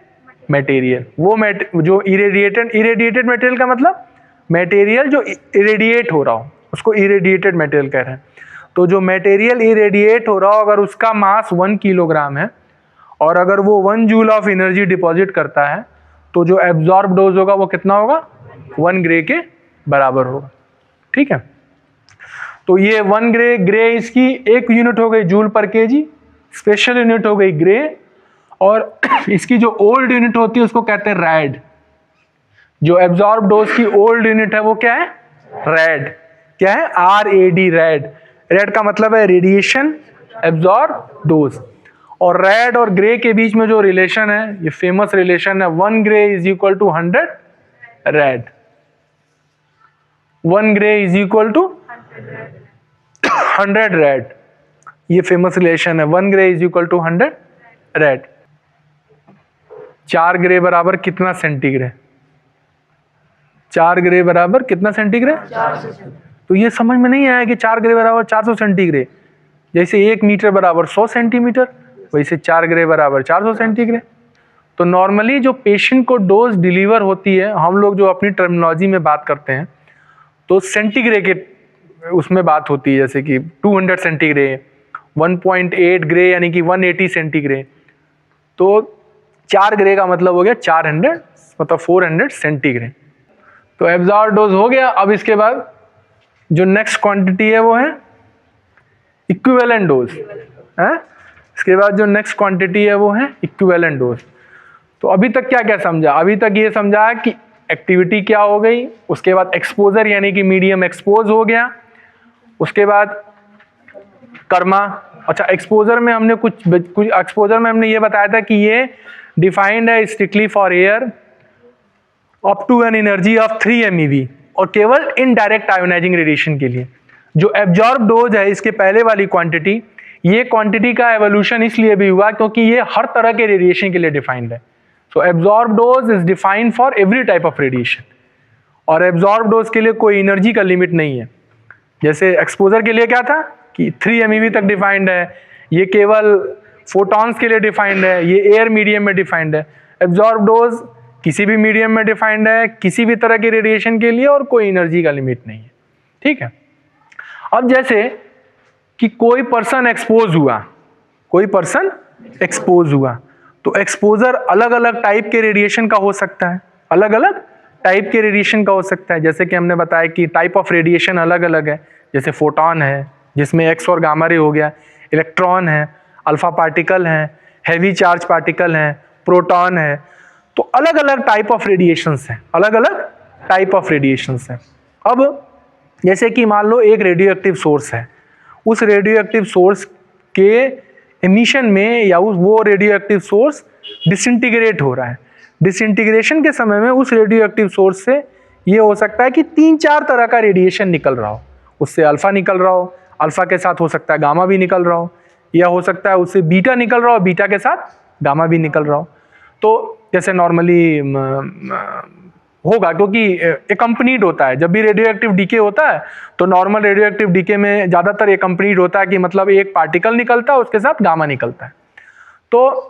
material. वो जो इरेडिएटेड मटेरियल का मतलब मटेरियल जो इरेडिएट हो रहा हो, उसको इरेडिएटेड मटेरियल कह रहे हैं। तो जो मटेरियल इरेडिएट हो रहा हो अगर उसका मास 1 किलोग्राम है और अगर वो 1 जूल ऑफ एनर्जी डिपॉजिट करता है, तो जो एब्जॉर्ब डोज होगा वो कितना होगा, 1 ग्रे के बराबर होगा। ठीक है, तो ये 1 ग्रे इसकी एक यूनिट हो गई जूल पर केजी, स्पेशल यूनिट हो गई ग्रे, और इसकी जो ओल्ड यूनिट होती है उसको कहते हैं रैड। जो एब्जॉर्ब डोज की ओल्ड यूनिट है वो क्या है, रैड। क्या है, RAD, रैड। रैड का मतलब है रेडिएशन एब्जॉर्ब डोज। और रैड और ग्रे के बीच में जो रिलेशन है, ये फेमस रिलेशन है, 1 gray is equal to 100 rad. 1 gray is equal to 100 rad, ये फेमस रिलेशन है। 1 gray is equal to 100 rad. 4 gray बराबर कितना सेंटीग्रेड, 4 ग्रे बराबर कितना सेंटीग्रेड, 400। तो ये समझ में नहीं आया कि 4 ग्रे बराबर 400 सेंटीग्रेड। जैसे 1 मीटर बराबर 100 सेंटीमीटर, वैसे 4 ग्रे बराबर 400 सेंटीग्रेड। तो नॉर्मली जो पेशेंट को डोज डिलीवर होती है, हम लोग जो अपनी टर्मिनोलॉजी में बात करते हैं तो सेंटीग्रेड के उसमें बात होती है, जैसे कि 200 सेंटीग्रेड, 1.8 ग्रे यानी कि 180 सेंटीग्रेड। तो 4 ग्रे का मतलब हो गया 400, मतलब 400 सेंटीग्रेड। तो एब्जॉर्ब डोज हो गया। अब इसके बाद जो नेक्स्ट क्वांटिटी है वो है इक्विवेलेंट डोज है। इसके बाद जो नेक्स्ट क्वांटिटी है वो है इक्विवेलेंट डोज। तो अभी तक क्या क्या समझा, अभी तक ये समझा कि एक्टिविटी क्या हो गई, उसके बाद एक्सपोजर यानी कि मीडियम एक्सपोज हो गया, उसके बाद कर्मा। अच्छा, एक्सपोजर में हमने कुछ एक्सपोजर में हमने ये बताया था कि ये डिफाइंड है strictly for air up to an energy of 3 MeV और केवल इनडायरेक्ट आयोनाइजिंग रेडिएशन के लिए। जो एब्जॉर्ब डोज है इसके पहले वाली क्वांटिटी, ये क्वांटिटी का एवोल्यूशन इसलिए भी हुआ क्योंकि ये हर तरह के रेडिएशन के लिए डिफाइंड है। सो absorb dose is defined for every type of radiation, और एब्जॉर्ब डोज के लिए कोई एनर्जी का लिमिट नहीं है। जैसे एक्सपोजर के लिए क्या था कि 3 MeV तक डिफाइंड है, ये केवल फोटॉन्स के लिए डिफाइंड है, ये एयर मीडियम में डिफाइंड है। एब्जॉर्ब डोज किसी भी मीडियम में डिफाइंड है, किसी भी तरह के रेडिएशन के लिए, और कोई एनर्जी का लिमिट नहीं है। ठीक है, अब जैसे कि कोई पर्सन एक्सपोज हुआ, कोई पर्सन एक्सपोज हुआ, तो एक्सपोजर अलग अलग टाइप के रेडिएशन का हो सकता है, अलग अलग टाइप के रेडिएशन का हो सकता है। जैसे कि हमने बताया कि टाइप ऑफ रेडिएशन अलग अलग है, जैसे फोटॉन है जिसमें एक्स और गामा रे हो गया, इलेक्ट्रॉन है, अल्फा पार्टिकल हैं, हैवी चार्ज पार्टिकल हैं, प्रोटॉन है। तो अलग अलग टाइप ऑफ रेडिएशंस हैं, अलग अलग टाइप ऑफ रेडिएशंस हैं। अब जैसे कि मान लो एक रेडियो एक्टिव सोर्स है, उस रेडियो एक्टिव सोर्स के एमिशन में या वो रेडियो एक्टिव सोर्स डिसइंटीग्रेट हो रहा है। डिसइंटीग्रेशन के समय में उस रेडियो एक्टिव सोर्स से ये हो सकता है कि 3-4 तरह का रेडिएशन निकल रहा हो। उससे अल्फा निकल रहा हो, अल्फा के साथ हो सकता है गामा भी निकल रहा हो, या हो सकता है उससे बीटा निकल रहा हो, बीटा के साथ गामा भी निकल रहा हो। तो जैसे नॉर्मली होगा, क्योंकि एकम्पनीड होता है जब भी रेडियो एक्टिव डीके होता है, तो नॉर्मल रेडियो एक्टिव डीके में ज़्यादातर एकम्पनीड होता है कि मतलब एक पार्टिकल निकलता है उसके साथ गामा निकलता है। तो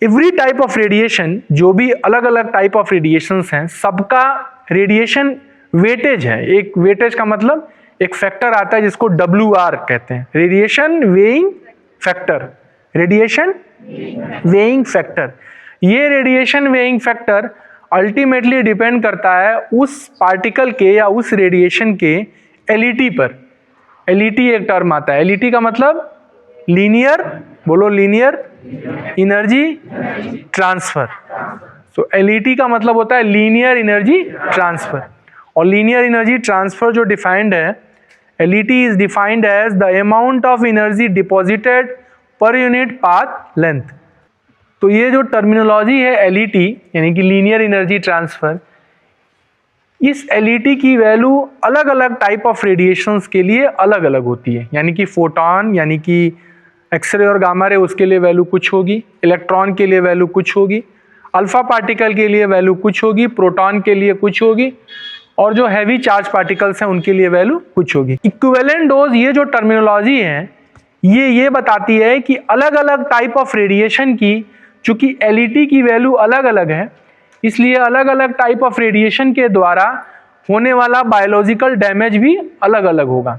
एवरी टाइप ऑफ रेडिएशन, जो भी अलग अलग टाइप ऑफ रेडिएशंस हैं, सबका रेडिएशन वेटेज है। एक वेटेज का मतलब एक फैक्टर आता है जिसको WR कहते हैं, radiation weighing factor. Radiation weighing factor, ये radiation weighing factor ultimately depend करता है उस पार्टिकल के या उस रेडिएशन के LET पर। LET एक टर्म आता है, LET का मतलब लीनियर, बोलो linear energy transfer. So LET का मतलब होता है लीनियर एनर्जी ट्रांसफर। और लीनियर एनर्जी ट्रांसफर जो डिफाइंड है, LET is defined as the amount of energy deposited per unit path length. तो ये जो टर्मिनोलॉजी है LET यानी कि लीनियर एनर्जी ट्रांसफर, इस LET की वैल्यू अलग अलग टाइप ऑफ रेडिएशंस के लिए अलग अलग होती है। यानी कि फोटॉन यानी कि एक्सरे और गामा रे, उसके लिए वैल्यू कुछ होगी, इलेक्ट्रॉन के लिए वैल्यू कुछ होगी, अल्फा पार्टिकल के लिए वैल्यू कुछ होगी, प्रोटॉन के लिए कुछ होगी, और जो हैवी चार्ज पार्टिकल्स हैं उनके लिए वैल्यू कुछ होगी। इक्विवेलेंट डोज, ये जो टर्मिनोलॉजी है ये बताती है कि अलग अलग टाइप ऑफ रेडिएशन की, चूंकि LET की वैल्यू अलग अलग है, इसलिए अलग अलग टाइप ऑफ रेडिएशन के द्वारा होने वाला बायोलॉजिकल डैमेज भी अलग अलग होगा।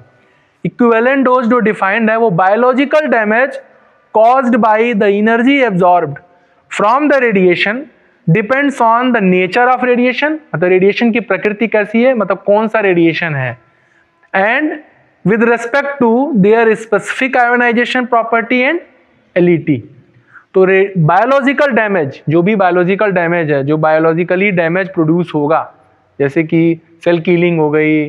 इक्विवेलेंट डोज जो डिफाइंड है वो biological damage caused by the energy absorbed from the radiation depends on the nature of radiation, मतलब रेडिएशन की प्रकृति कैसी है, मतलब कौन सा रेडिएशन है, and with respect to their specific ionisation property and LET। तो बायोलॉजिकल डैमेज, जो भी बायोलॉजिकल डैमेज है, जो बायोलॉजिकली डैमेज प्रोड्यूस होगा, जैसे कि सेल किलिंग हो गई,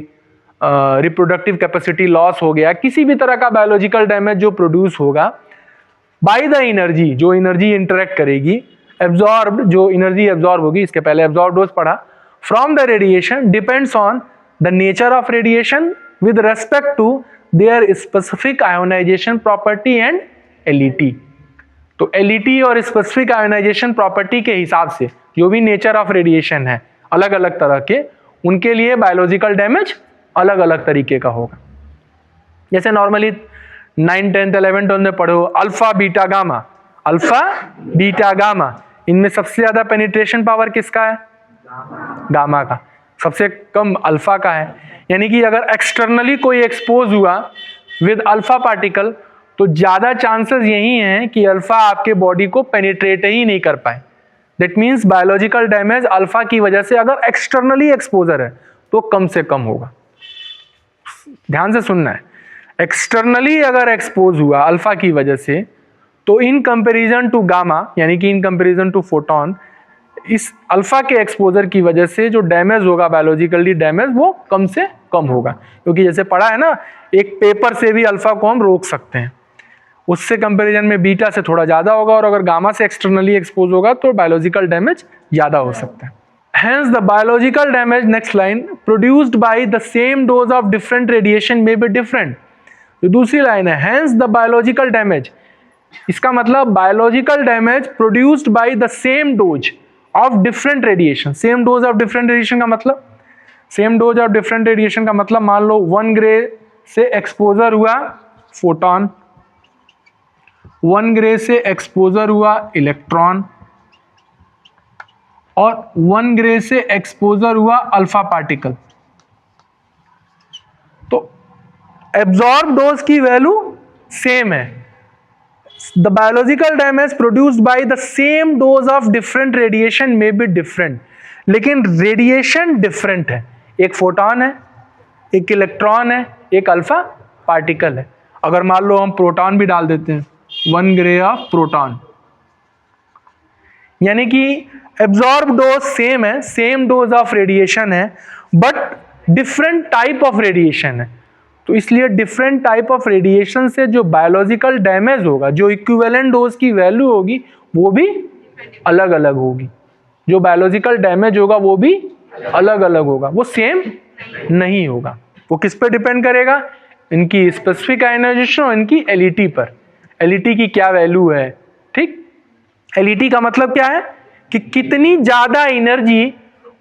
रिप्रोडक्टिव कैपेसिटी लॉस हो गया, किसी भी तरह का बायोलॉजिकल डैमेज जो प्रोड्यूस होगा बाय द एनर्जी, जो एनर्जी इंटरेक्ट करेगी, एब्जॉर्ब, जो एनर्जी एब्जॉर्ब होगी, इसके पहले एब्जॉर्ब डोज पढ़ा, from the radiation depends on the nature of radiation with respect to their specific ionisation property and LET। तो LET और स्पेसिफिक आयोनाइजेशन प्रॉपर्टी के हिसाब से जो भी नेचर ऑफ रेडिएशन है अलग अलग तरह के, उनके लिए बायोलॉजिकल डैमेज अलग अलग तरीके का होगा। जैसे normally 9th 10th 11th 12th में पढ़ो alpha beta gamma, alpha beta gamma, इनमें सबसे ज्यादा पेनिट्रेशन पावर किसका है? गामा का। सबसे कम अल्फा का है। यानी कि अगर एक्सटर्नली कोई एक्सपोज हुआ विद अल्फा पार्टिकल तो ज्यादा चांसेस यही हैं कि अल्फा आपके बॉडी को पेनिट्रेट ही नहीं कर पाए। That means biological damage alpha की वजह से अगर एक्सटर्नली एक्सपोजर है तो कम से कम होगा। ध्यान से सुनना है, एक्सटर्नली अगर एक्सपोज हुआ अल्फा की वजह से तो इन कंपैरिजन टू गामा यानी कि इन कंपैरिजन टू फोटॉन, इस अल्फा के एक्सपोजर की वजह से जो डैमेज होगा बायोलॉजिकली डैमेज वो कम से कम होगा। क्योंकि जैसे पढ़ा है ना, एक पेपर से भी अल्फा को हम रोक सकते हैं, उससे कंपैरिजन में बीटा से थोड़ा ज़्यादा होगा, और अगर गामा से एक्सटर्नली एक्सपोज होगा तो बायोलॉजिकल डैमेज ज़्यादा हो सकता है। Hence the biological damage, next line, produced by the same dose of different radiation may be different। जो दूसरी लाइन है, hence the biological damage, इसका मतलब biological damage produced by the same dose of different radiation. Same dose of different radiation का मतलब, same dose of different radiation का मतलब मान लो 1 ग्रे से एक्सपोजर हुआ फोटॉन, 1 ग्रे से एक्सपोजर हुआ इलेक्ट्रॉन, और 1 ग्रे से एक्सपोजर हुआ अल्फा पार्टिकल। तो एब्जॉर्ब डोज की वैल्यू सेम है। The biological damage produced by the same dose of different radiation may be different, लेकिन रेडिएशन डिफरेंट है। एक फोटॉन है, एक इलेक्ट्रॉन है, एक अल्फा पार्टिकल है। अगर मान लो हम प्रोटॉन भी डाल देते हैं, 1 ग्रे ऑफ प्रोटॉन, यानी कि एब्जॉर्ब डोज सेम है, सेम डोज ऑफ रेडिएशन है, but different type of radiation है। तो इसलिए डिफरेंट टाइप ऑफ रेडिएशन से जो बायोलॉजिकल डैमेज होगा, जो इक्विवेलेंट डोज की वैल्यू होगी वो भी अलग अलग होगी। जो बायोलॉजिकल डैमेज होगा वो भी अलग अलग होगा, वो सेम नहीं होगा। वो किस पे डिपेंड करेगा? इनकी स्पेसिफिक आयनाइजेशन और इनकी एलईटी पर। एलईटी की क्या वैल्यू है, ठीक। एलईटी का मतलब क्या है कि कितनी ज्यादा एनर्जी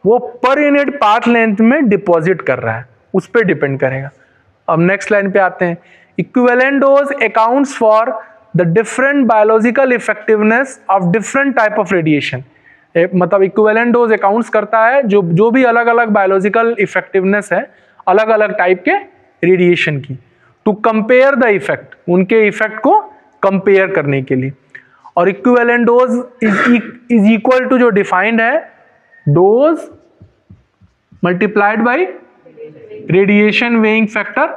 वो पर यूनिट पाथ लेंथ में डिपॉजिट कर रहा है, उस पर डिपेंड करेगा। अब नेक्स्ट लाइन पे आते हैं। Equivalent dose accounts for the different biological effectiveness of different type of radiation. मतलब इक्विवेलेंट डोज अकाउंट्स करता है जो भी अलग अलग बायोलॉजिकल इफेक्टिवनेस है अलग अलग टाइप के रेडिएशन की, टू कंपेयर द इफेक्ट, उनके इफेक्ट को कंपेयर करने के लिए। और equivalent dose is equal to जो डिफाइंड है, dose multiplied by radiation weighing factor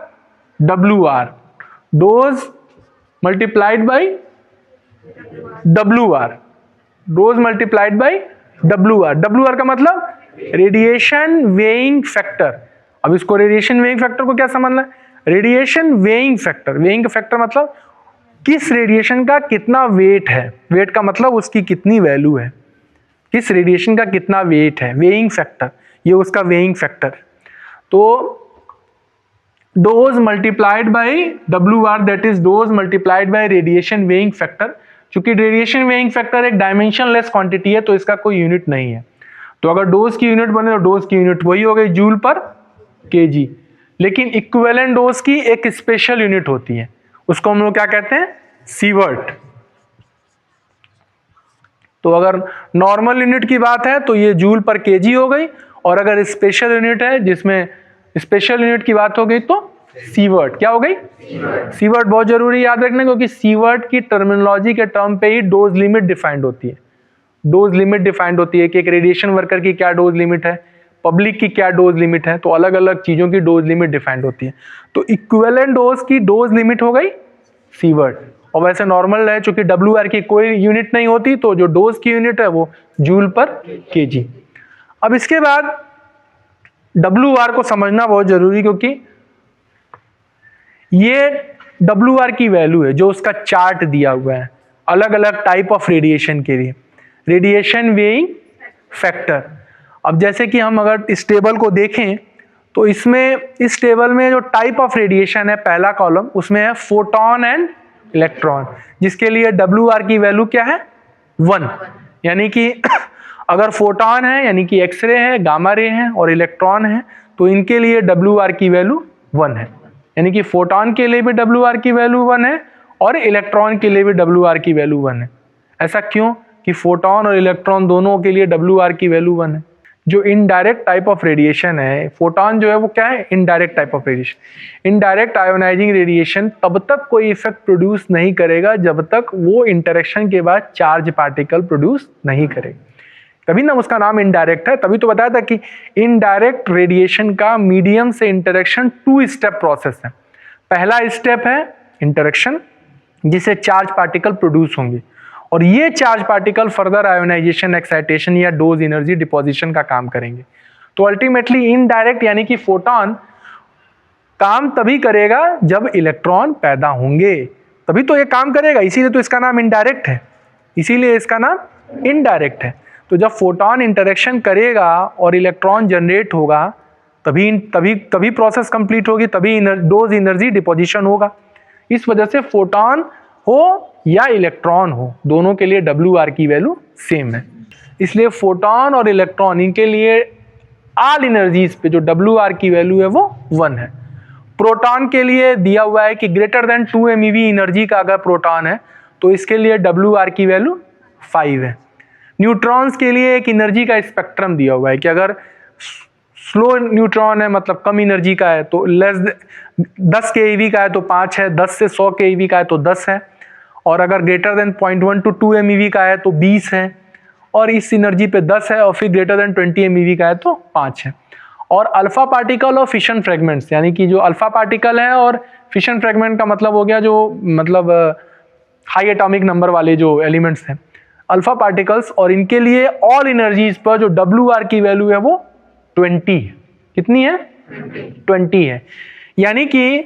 WR, dose multiplied by WR, dose multiplied by WR। WR का मतलब रेडिएशन वेइंग फैक्टर। अब इसको रेडिएशन वेइंग फैक्टर को क्या समझना है? Radiation weighing factor, weighing factor मतलब किस रेडिएशन का कितना वेट है, वेट का मतलब उसकी कितनी वैल्यू है, किस रेडिएशन का कितना वेट है, वेइंग फैक्टर, ये उसका वेइंग फैक्टर। तो dose multiplied by WR, that is dose multiplied by radiation weighing factor. क्योंकि रेडिएशन वेइंग फैक्टर एक डायमेंशनलेस क्वांटिटी है तो इसका कोई यूनिट नहीं है। तो अगर डोज की यूनिट बने तो डोज की यूनिट वही हो गई जूल पर केजी, लेकिन इक्विवेलेंट डोज की एक स्पेशल यूनिट होती है, उसको हम लोग क्या कहते हैं? सीवर्ट। तो अगर नॉर्मल यूनिट की बात है तो ये जूल पर केजी हो गई, और अगर स्पेशल यूनिट है जिसमें स्पेशल यूनिट की बात हो गई तो सीवर्ट क्या हो गई? सीवर्ट बहुत जरूरी याद रखना, क्योंकि सीवर्ट की टर्मिनोलॉजी के टर्म पे ही डोज लिमिट डिफाइंड होती है। डोज लिमिट डिफाइंड होती है कि एक रेडिएशन वर्कर की क्या डोज लिमिट है, पब्लिक की क्या डोज लिमिट है, तो अलग अलग चीजों की डोज लिमिट डिफाइंड होती है। तो इक्विवेलेंट डोज की डोज लिमिट हो गई सीवर्ट। और वैसे नॉर्मल है, चूंकि WR की कोई यूनिट नहीं होती तो जो डोज की यूनिट है वो जूल पर केजी। अब इसके बाद WR को समझना बहुत जरूरी, क्योंकि ये WR की वैल्यू है जो उसका चार्ट दिया हुआ है अलग अलग टाइप ऑफ रेडिएशन के लिए, रेडिएशन वेइंग फैक्टर। अब जैसे कि हम अगर इस टेबल को देखें तो इसमें इस टेबल में जो टाइप ऑफ रेडिएशन है, पहला कॉलम उसमें है फोटोन एंड इलेक्ट्रॉन, जिसके लिए WR की वैल्यू क्या है? 1। यानी कि अगर फोटोन है यानी कि एक्सरे है, गामा रे है, और इलेक्ट्रॉन है तो इनके लिए WR की वैल्यू 1 है। यानी कि फोटोन के लिए भी WR की वैल्यू 1 है और इलेक्ट्रॉन के लिए भी WR की वैल्यू 1 है। ऐसा क्यों? कि फोटोन और इलेक्ट्रॉन दोनों के लिए WR की वैल्यू 1 है। जो इनडायरेक्ट टाइप ऑफ रेडिएशन है, फोटोन जो है वो क्या है? Indirect type of radiation. Indirect ionising radiation तब तक कोई इफेक्ट प्रोड्यूस नहीं करेगा जब तक वो इंटरेक्शन के बाद चार्ज पार्टिकल प्रोड्यूस नहीं करेगा, तभी ना उसका नाम इनडायरेक्ट है। तभी तो बताया था कि इनडायरेक्ट रेडिएशन का मीडियम से इंटरेक्शन 2 स्टेप प्रोसेस है। पहला स्टेप है इंटरेक्शन, जिससे चार्ज पार्टिकल प्रोड्यूस होंगे, और ये charge particle further ionization, excitation या डोज एनर्जी डिपोजिशन का काम करेंगे। तो अल्टीमेटली इनडायरेक्ट यानी कि फोटोन काम तभी करेगा जब इलेक्ट्रॉन पैदा होंगे, तभी तो ये काम करेगा, इसीलिए तो इसका नाम इनडायरेक्ट है, इसीलिए इसका नाम इनडायरेक्ट है। तो जब फोटोन इंटरेक्शन करेगा और इलेक्ट्रॉन जनरेट होगा तभी प्रोसेस कंप्लीट होगी, तभी डोज एनर्जी डिपोजिशन होगा। इस वजह से फोटोन हो या इलेक्ट्रॉन हो, दोनों के लिए WR की वैल्यू सेम है। इसलिए फोटोन और इलेक्ट्रॉन इनके लिए ऑल एनर्जीज पे जो WR की वैल्यू है वो 1 है। प्रोटॉन के लिए दिया हुआ है कि ग्रेटर देन 2 MeV एनर्जी का अगर प्रोटॉन है तो इसके लिए WR की वैल्यू 5 है। न्यूट्रॉन्स के लिए एक एनर्जी का स्पेक्ट्रम दिया हुआ है कि अगर स्लो न्यूट्रॉन है, मतलब कम एनर्जी का है, तो 10 keV का है तो 5 है, 10 से 100 keV का है तो 10 है, और अगर ग्रेटर देन 0.1 to 2 MeV का है तो 20 है, और इस एनर्जी पे 10 है, और फिर ग्रेटर देन 20 MeV का है तो 5 है। और अल्फा पार्टिकल और फिशन फ्रेगमेंट्स, यानी कि जो अल्फा पार्टिकल है और फिशन फ्रेगमेंट का मतलब हो गया जो मतलब हाई एटॉमिक नंबर वाले जो एलिमेंट्स हैं, अल्फा पार्टिकल्स, और इनके लिए ऑल एनर्जीज पर जो WR की वैल्यू है वो 20 है। कितनी है? 20 है। यानी कि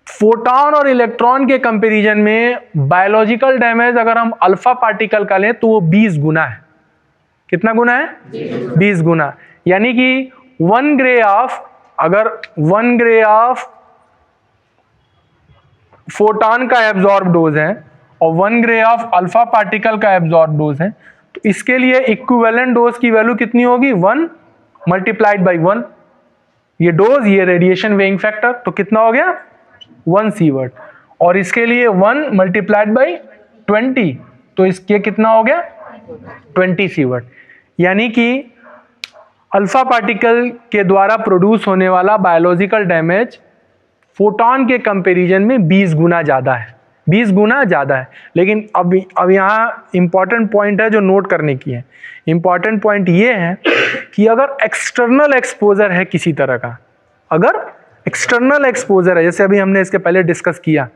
फोटॉन और इलेक्ट्रॉन के कंपैरिजन में बायोलॉजिकल डैमेज अगर हम अल्फा पार्टिकल का लें तो वो 20 गुना है। कितना गुना है? 20 गुना। यानी कि 1 ग्रे ऑफ, अगर 1 ग्रे ऑफ फोटॉन का एब्जॉर्ब डोज है और 1 ग्रे ऑफ अल्फा पार्टिकल का एब्जॉर्ब डोज है, तो इसके लिए इक्विवेलेंट डोज की वैल्यू कितनी होगी? 1 मल्टीप्लाइड बाई 1। ये डोज, ये रेडिएशन वेइंग फैक्टर, तो कितना हो गया? 1 सीवर्ट। और इसके लिए 1 मल्टीप्लाइड बाई 20, तो इसके कितना हो गया? 20 सीवर्ट। यानी कि अल्फा पार्टिकल के द्वारा प्रोड्यूस होने वाला बायोलॉजिकल डैमेज फोटॉन के कंपैरिजन में 20 गुना ज़्यादा है, 20 गुना ज़्यादा है। लेकिन अब यहाँ इंपॉर्टेंट पॉइंट है जो नोट करने की है। इंपॉर्टेंट पॉइंट ये है कि अगर एक्सटर्नल एक्सपोजर है किसी तरह का, अगर एक्सटर्नल एक्सपोजर है, जैसे अभी हमने इसके पहले डिस्कस किया,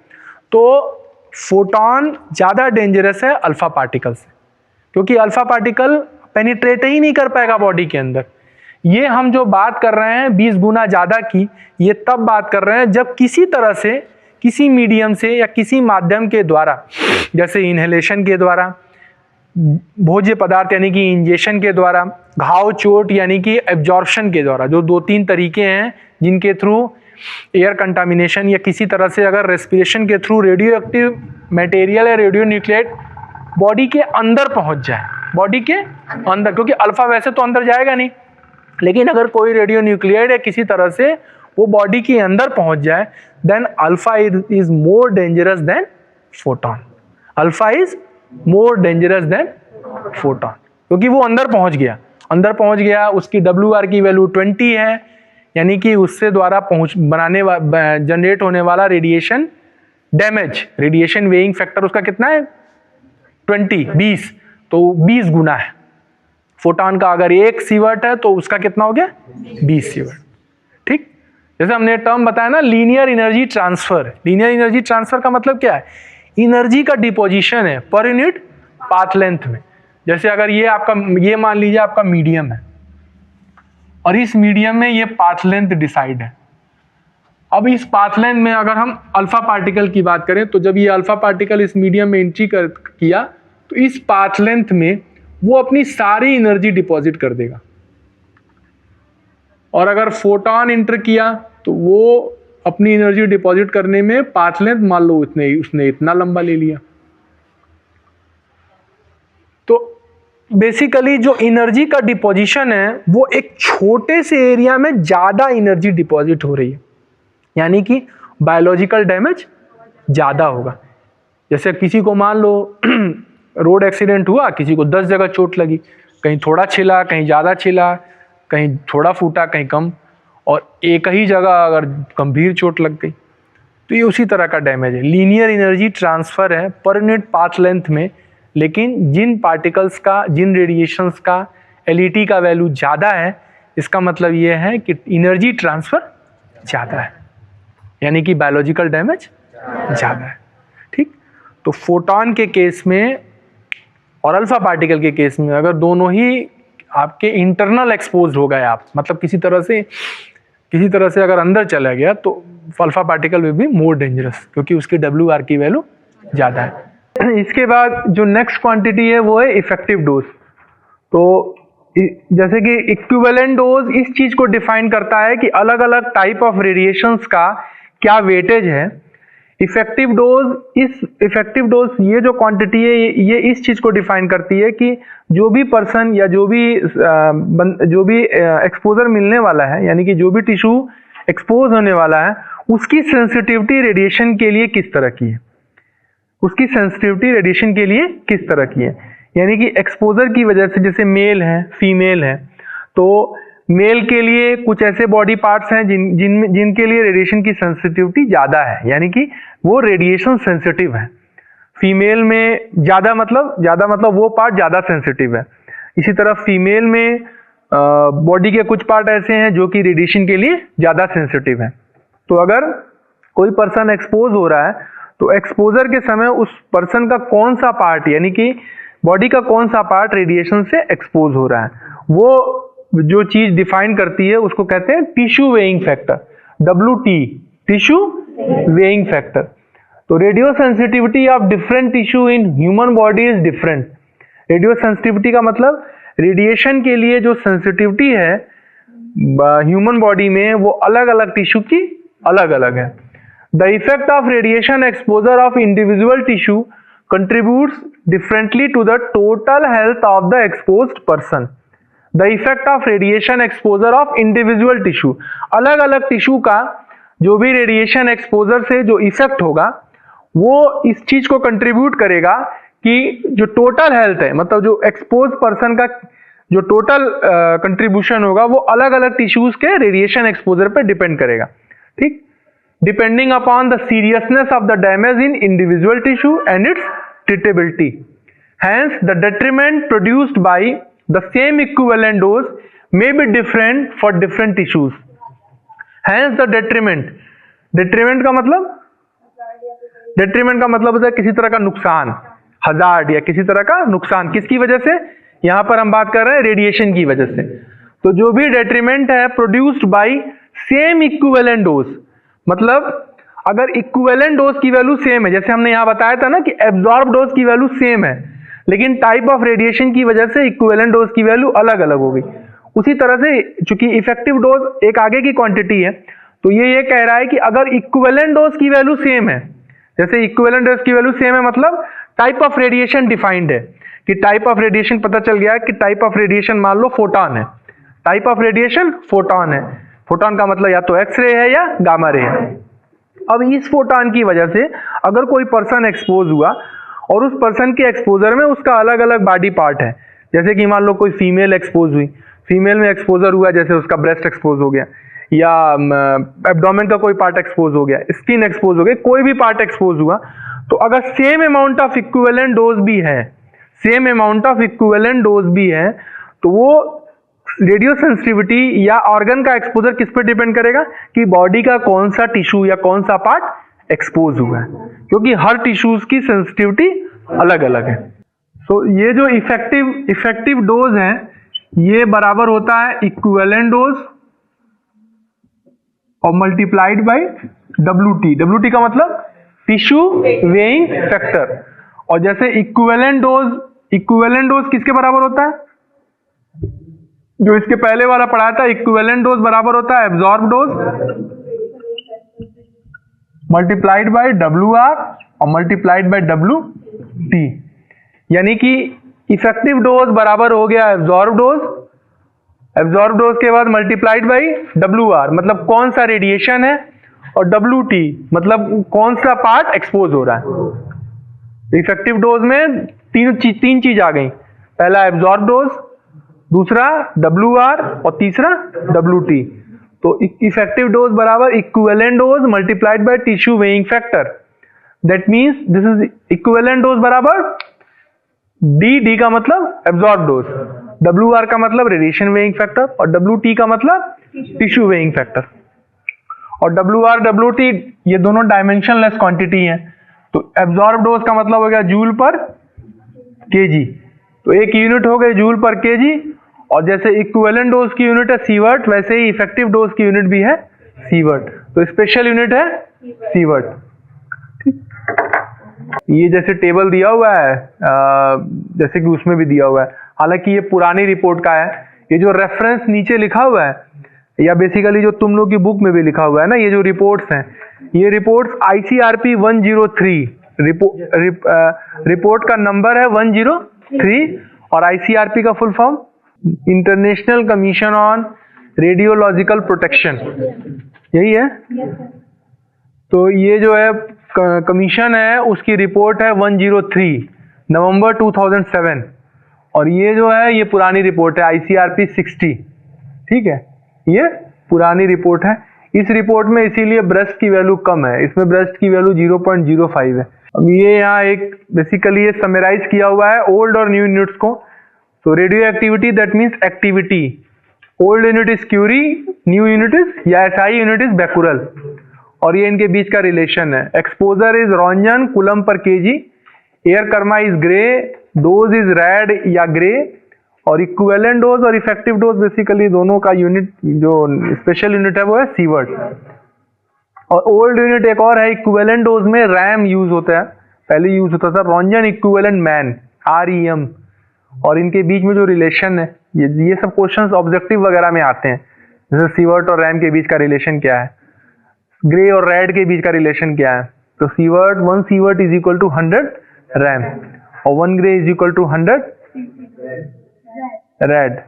तो फोटॉन ज़्यादा डेंजरस है अल्फा पार्टिकल से, क्योंकि अल्फा पार्टिकल पेनिट्रेट ही नहीं कर पाएगा बॉडी के अंदर। ये हम जो बात कर रहे हैं 20 गुना ज़्यादा की, ये तब बात कर रहे हैं जब किसी तरह से, किसी मीडियम से या किसी माध्यम के द्वारा, जैसे इनहेलेशन के द्वारा, भोज्य पदार्थ यानी कि इंजेक्शन के द्वारा, घाव चोट यानी कि एब्जॉर्प्शन के द्वारा, जो 2-3 तरीके हैं जिनके थ्रू एयर कंटामिनेशन या किसी तरह से अगर रेस्पिरेशन के थ्रू रेडियो एक्टिव मटेरियल या रेडियो न्यूक्लिएट बॉडी के अंदर पहुंच जाए, बॉडी के अंदर, क्योंकि अल्फा वैसे तो अंदर जाएगा नहीं, लेकिन अगर कोई रेडियो न्यूक्लिएट या किसी तरह से वो बॉडी के अंदर पहुंच जाए, then alpha is more dangerous than photon. Alpha is more dangerous than photon, क्योंकि वो अंदर पहुंच गया, उसकी WR की वैल्यू 20 है, यानी कि उससे द्वारा जनरेट होने वाला radiation damage, radiation weighing factor उसका कितना है? 20, तो 20 गुना है। फोटॉन का अगर 1 सीवर्ट है तो उसका कितना हो गया? 20 सीवर्ट। ठीक, जैसे हमने टर्म बताया ना, linear energy transfer. Linear energy transfer का मतलब क्या है? एनर्जी का डिपोजिशन है पर यूनिट पाथ लेंथ में। जैसे अगर ये आपका, ये मान लीजिए आपका मीडियम है और इस मीडियम में ये पाथ लेंथ डिसाइड है। अब इस पाथ लेंथ में अगर हम अल्फा पार्टिकल की बात करें, तो जब ये अल्फा पार्टिकल इस मीडियम में एंट्री किया, तो इस पाथ लेंथ में वो अपनी सारी एनर्जी डिपॉजिट कर देगा। और अगर फोटॉन एंटर किया तो वो अपनी एनर्जी डिपॉजिट करने में पाथ लेंथ मान लो उसने इतना लंबा ले लिया। तो बेसिकली जो एनर्जी का डिपोजिशन है वो एक छोटे से एरिया में ज्यादा एनर्जी डिपॉजिट हो रही है, यानी कि बायोलॉजिकल डैमेज ज्यादा होगा। जैसे किसी को मान लो रोड एक्सीडेंट हुआ, किसी को 10 जगह चोट लगी, कहीं थोड़ा छिला, कहीं ज़्यादा छिला, कहीं थोड़ा फूटा, कहीं कम, और एक ही जगह अगर गंभीर चोट लग गई, तो ये उसी तरह का डैमेज है। लीनियर एनर्जी ट्रांसफ़र है पर यूनिट पाथ लेंथ में, लेकिन जिन पार्टिकल्स का, जिन रेडिएशंस का LET का वैल्यू ज़्यादा है, इसका मतलब ये है कि एनर्जी ट्रांसफ़र ज़्यादा है, यानी कि बायोलॉजिकल डैमेज ज़्यादा है। ठीक, तो फोटॉन के केस में और अल्फा पार्टिकल के केस में अगर दोनों ही आपके इंटरनल एक्सपोज हो गए आप, मतलब किसी तरह से अगर अंदर चला गया, तो alpha particle will be more dangerous, क्योंकि उसकी WR की वैल्यू ज़्यादा है। इसके बाद जो नेक्स्ट क्वांटिटी है वो है इफेक्टिव डोज। तो जैसे कि इक्विवेलेंट डोज इस चीज़ को डिफाइन करता है कि अलग अलग टाइप ऑफ रेडिएशंस का क्या वेटेज है। इफेक्टिव डोज ये जो क्वांटिटी है ये इस चीज़ को डिफाइन करती है कि जो भी पर्सन या जो भी एक्सपोजर मिलने वाला है, यानी कि जो भी टिश्यू एक्सपोज होने वाला है, उसकी सेंसिटिविटी रेडिएशन के लिए किस तरह की है, उसकी सेंसिटिविटी रेडिएशन के लिए किस तरह की है। यानी कि एक्सपोजर की वजह से, जैसे मेल है, फीमेल है, तो मेल के लिए कुछ ऐसे बॉडी पार्ट्स हैं जिनके लिए रेडिएशन की सेंसिटिविटी ज़्यादा है, यानी कि वो रेडिएशन सेंसिटिव है। फीमेल में ज़्यादा मतलब वो पार्ट ज़्यादा सेंसिटिव है। इसी तरह फीमेल में बॉडी के कुछ पार्ट ऐसे हैं जो कि रेडिएशन के लिए ज़्यादा सेंसिटिव है। तो अगर कोई पर्सन एक्सपोज हो रहा है, तो एक्सपोजर के समय उस पर्सन का कौन सा पार्ट, यानी कि बॉडी का कौन सा पार्ट रेडिएशन से एक्सपोज हो रहा है, वो जो चीज डिफाइन करती है उसको कहते हैं tissue weighing factor, WT, tissue weighing factor. तो radiosensitivity of different tissue in human body is different. Radiosensitivity का मतलब रेडिएशन के लिए जो सेंसिटिविटी है ह्यूमन बॉडी में वो अलग अलग टिश्यू की अलग अलग है। The effect of radiation exposure of individual tissue contributes differently to the total health of the exposed person. The effect of radiation exposure of individual tissue, अलग अलग टिश्यू का जो भी रेडिएशन एक्सपोजर से जो इफेक्ट होगा वो इस चीज को कंट्रीब्यूट करेगा कि जो टोटल हेल्थ है, मतलब जो एक्सपोज पर्सन का जो टोटल कंट्रीब्यूशन होगा वो अलग अलग टिश्यूज के रेडिएशन एक्सपोजर पे डिपेंड करेगा। ठीक, depending upon the seriousness of the damage in individual tissue and its treatability. Hence, the detriment produced by the same equivalent dose may be different for different tissues. Hence, the detriment. Detriment का मतलब? Detriment का मतलब होता है किसी तरह का नुकसान, हजार्ड या किसी तरह का नुकसान। किसकी वजह से? यहाँ पर हम बात कर रहे हैं रेडिएशन की वजह से। तो जो भी detriment है produced by same equivalent dose, मतलब अगर इक्विवेलेंट डोज की वैल्यू सेम है, जैसे हमने यहां बताया था ना कि एब्जॉर्ब डोज की वैल्यू सेम है लेकिन टाइप ऑफ रेडिएशन की वजह से इक्विवेलेंट डोज की वैल्यू अलग अलग हो गई, उसी तरह से चूंकि इफेक्टिव डोज एक आगे की क्वांटिटी है तो ये कह रहा है कि अगर इक्विवेलेंट डोज की वैल्यू सेम है, जैसे इक्विवेलेंट डोज की वैल्यू सेम है मतलब टाइप ऑफ रेडिएशन डिफाइंड है कि टाइप ऑफ रेडिएशन पता चल गया कि टाइप ऑफ रेडिएशन मान लो फोटॉन है, टाइप ऑफ रेडिएशन फोटॉन है। फोटॉन का मतलब या तो एक्सरे है या गामा रे है। अब इस फोटॉन की वजह से अगर कोई पर्सन एक्सपोज हुआ और उस पर्सन के एक्सपोजर में उसका अलग अलग बॉडी पार्ट है, जैसे कि मान लो कोई फीमेल एक्सपोज हुई, फीमेल में एक्सपोजर हुआ, जैसे उसका ब्रेस्ट एक्सपोज हो गया या एब्डोमेन का कोई पार्ट एक्सपोज हो गया, स्किन एक्सपोज हो गई, कोई भी पार्ट एक्सपोज हुआ, तो अगर same amount of equivalent dose भी है, same amount of equivalent dose भी है, तो वो रेडियो सेंसिटिविटी या ऑर्गन का एक्सपोजर किस पे डिपेंड करेगा कि बॉडी का कौन सा टिश्यू या कौन सा पार्ट एक्सपोज हुआ है, क्योंकि हर टिश्यूज की सेंसिटिविटी अलग अलग है। तो ये जो इफेक्टिव डोज है ये बराबर होता है इक्विवेलेंट डोज और मल्टीप्लाइड बाय WT। WT का मतलब टिश्यू वेइंग फैक्टर। और जैसे इक्विवेलेंट डोज किसके बराबर होता है? जो इसके पहले वाला पढ़ा था, इक्विवेलेंट डोज बराबर होता है absorb dose multiplied by WR और मल्टीप्लाइड बाय WT। यानी कि इफेक्टिव डोज बराबर हो गया एब्जॉर्ब डोज के बाद मल्टीप्लाइड बाय WR मतलब कौन सा रेडिएशन है, और WT मतलब कौन सा पार्ट एक्सपोज हो रहा है। इफेक्टिव डोज में तीन चीज आ गई, पहला एब्जॉर्ब डोज, दूसरा WR और तीसरा WT। तो इफेक्टिव डोज बराबर equivalent dose multiplied by tissue weighing factor. That means this is equivalent dose बराबर D का मतलब एब्जॉर्ब डोज, WR का मतलब रेडिएशन वेइंग फैक्टर और WT का मतलब टिश्यू वेइंग फैक्टर। और WR WT ये दोनों डायमेंशनलेस क्वांटिटी हैं। तो एब्जॉर्ब डोज का मतलब हो गया जूल पर kg, तो एक यूनिट हो गई जूल पर kg। और जैसे इक्विवेलेंट डोज की यूनिट है सीवर्ट, वैसे ही इफेक्टिव डोज की यूनिट भी है सीवर्ट, तो स्पेशल यूनिट है सीवर्ट। ये जैसे टेबल दिया हुआ है जैसे कि उसमें भी दिया हुआ है, हालांकि ये पुरानी रिपोर्ट का है। ये जो रेफरेंस नीचे लिखा हुआ है या बेसिकली जो तुम लोग की बुक में भी लिखा हुआ है ना, ये जो रिपोर्ट्स हैं, ये रिपोर्ट्स ICRP 103 रिपोर्ट का नंबर है 103 और ICRP का full form international commission on radiological protection, यही है। तो ये जो है कमीशन है उसकी रिपोर्ट है 103 नवंबर 2007 और ये जो है ये पुरानी रिपोर्ट है ICRP 60। ठीक है, ये पुरानी रिपोर्ट है। इस रिपोर्ट में इसीलिए ब्रेस्ट की वैल्यू कम है, इसमें ब्रेस्ट की वैल्यू 0.05 है। अब ये यहाँ एक बेसिकली ये समराइज किया हुआ है ओल्ड और न्यू यूनिट्स को। तो radioactivity that means activity, old unit is curie, new unit is या SI यूनिट इज बैकुरल, और ये इनके बीच का रिलेशन है। Exposure is roentgen coulomb per kg, air kerma is gray, dose is rad या ग्रे, और equivalent dose और इफेक्टिव डोज बेसिकली दोनों का यूनिट जो स्पेशल यूनिट है वो है सीवर्ट। और ओल्ड यूनिट एक और है, इक्विवेलेंट डोज में रैम यूज होता है, पहले यूज होता था रॉन्जन इक्विवेलेंट मैन, REM। और इनके बीच में जो रिलेशन है, ये सब क्वेश्चंस ऑब्जेक्टिव वगैरह में आते हैं, जैसे सीवर्ट और रैम के बीच का रिलेशन क्या है, ग्रे और रेड के बीच का रिलेशन क्या है। तो sievert 1 sievert is equal to 100 rem और 1 gray is equal to 100 red.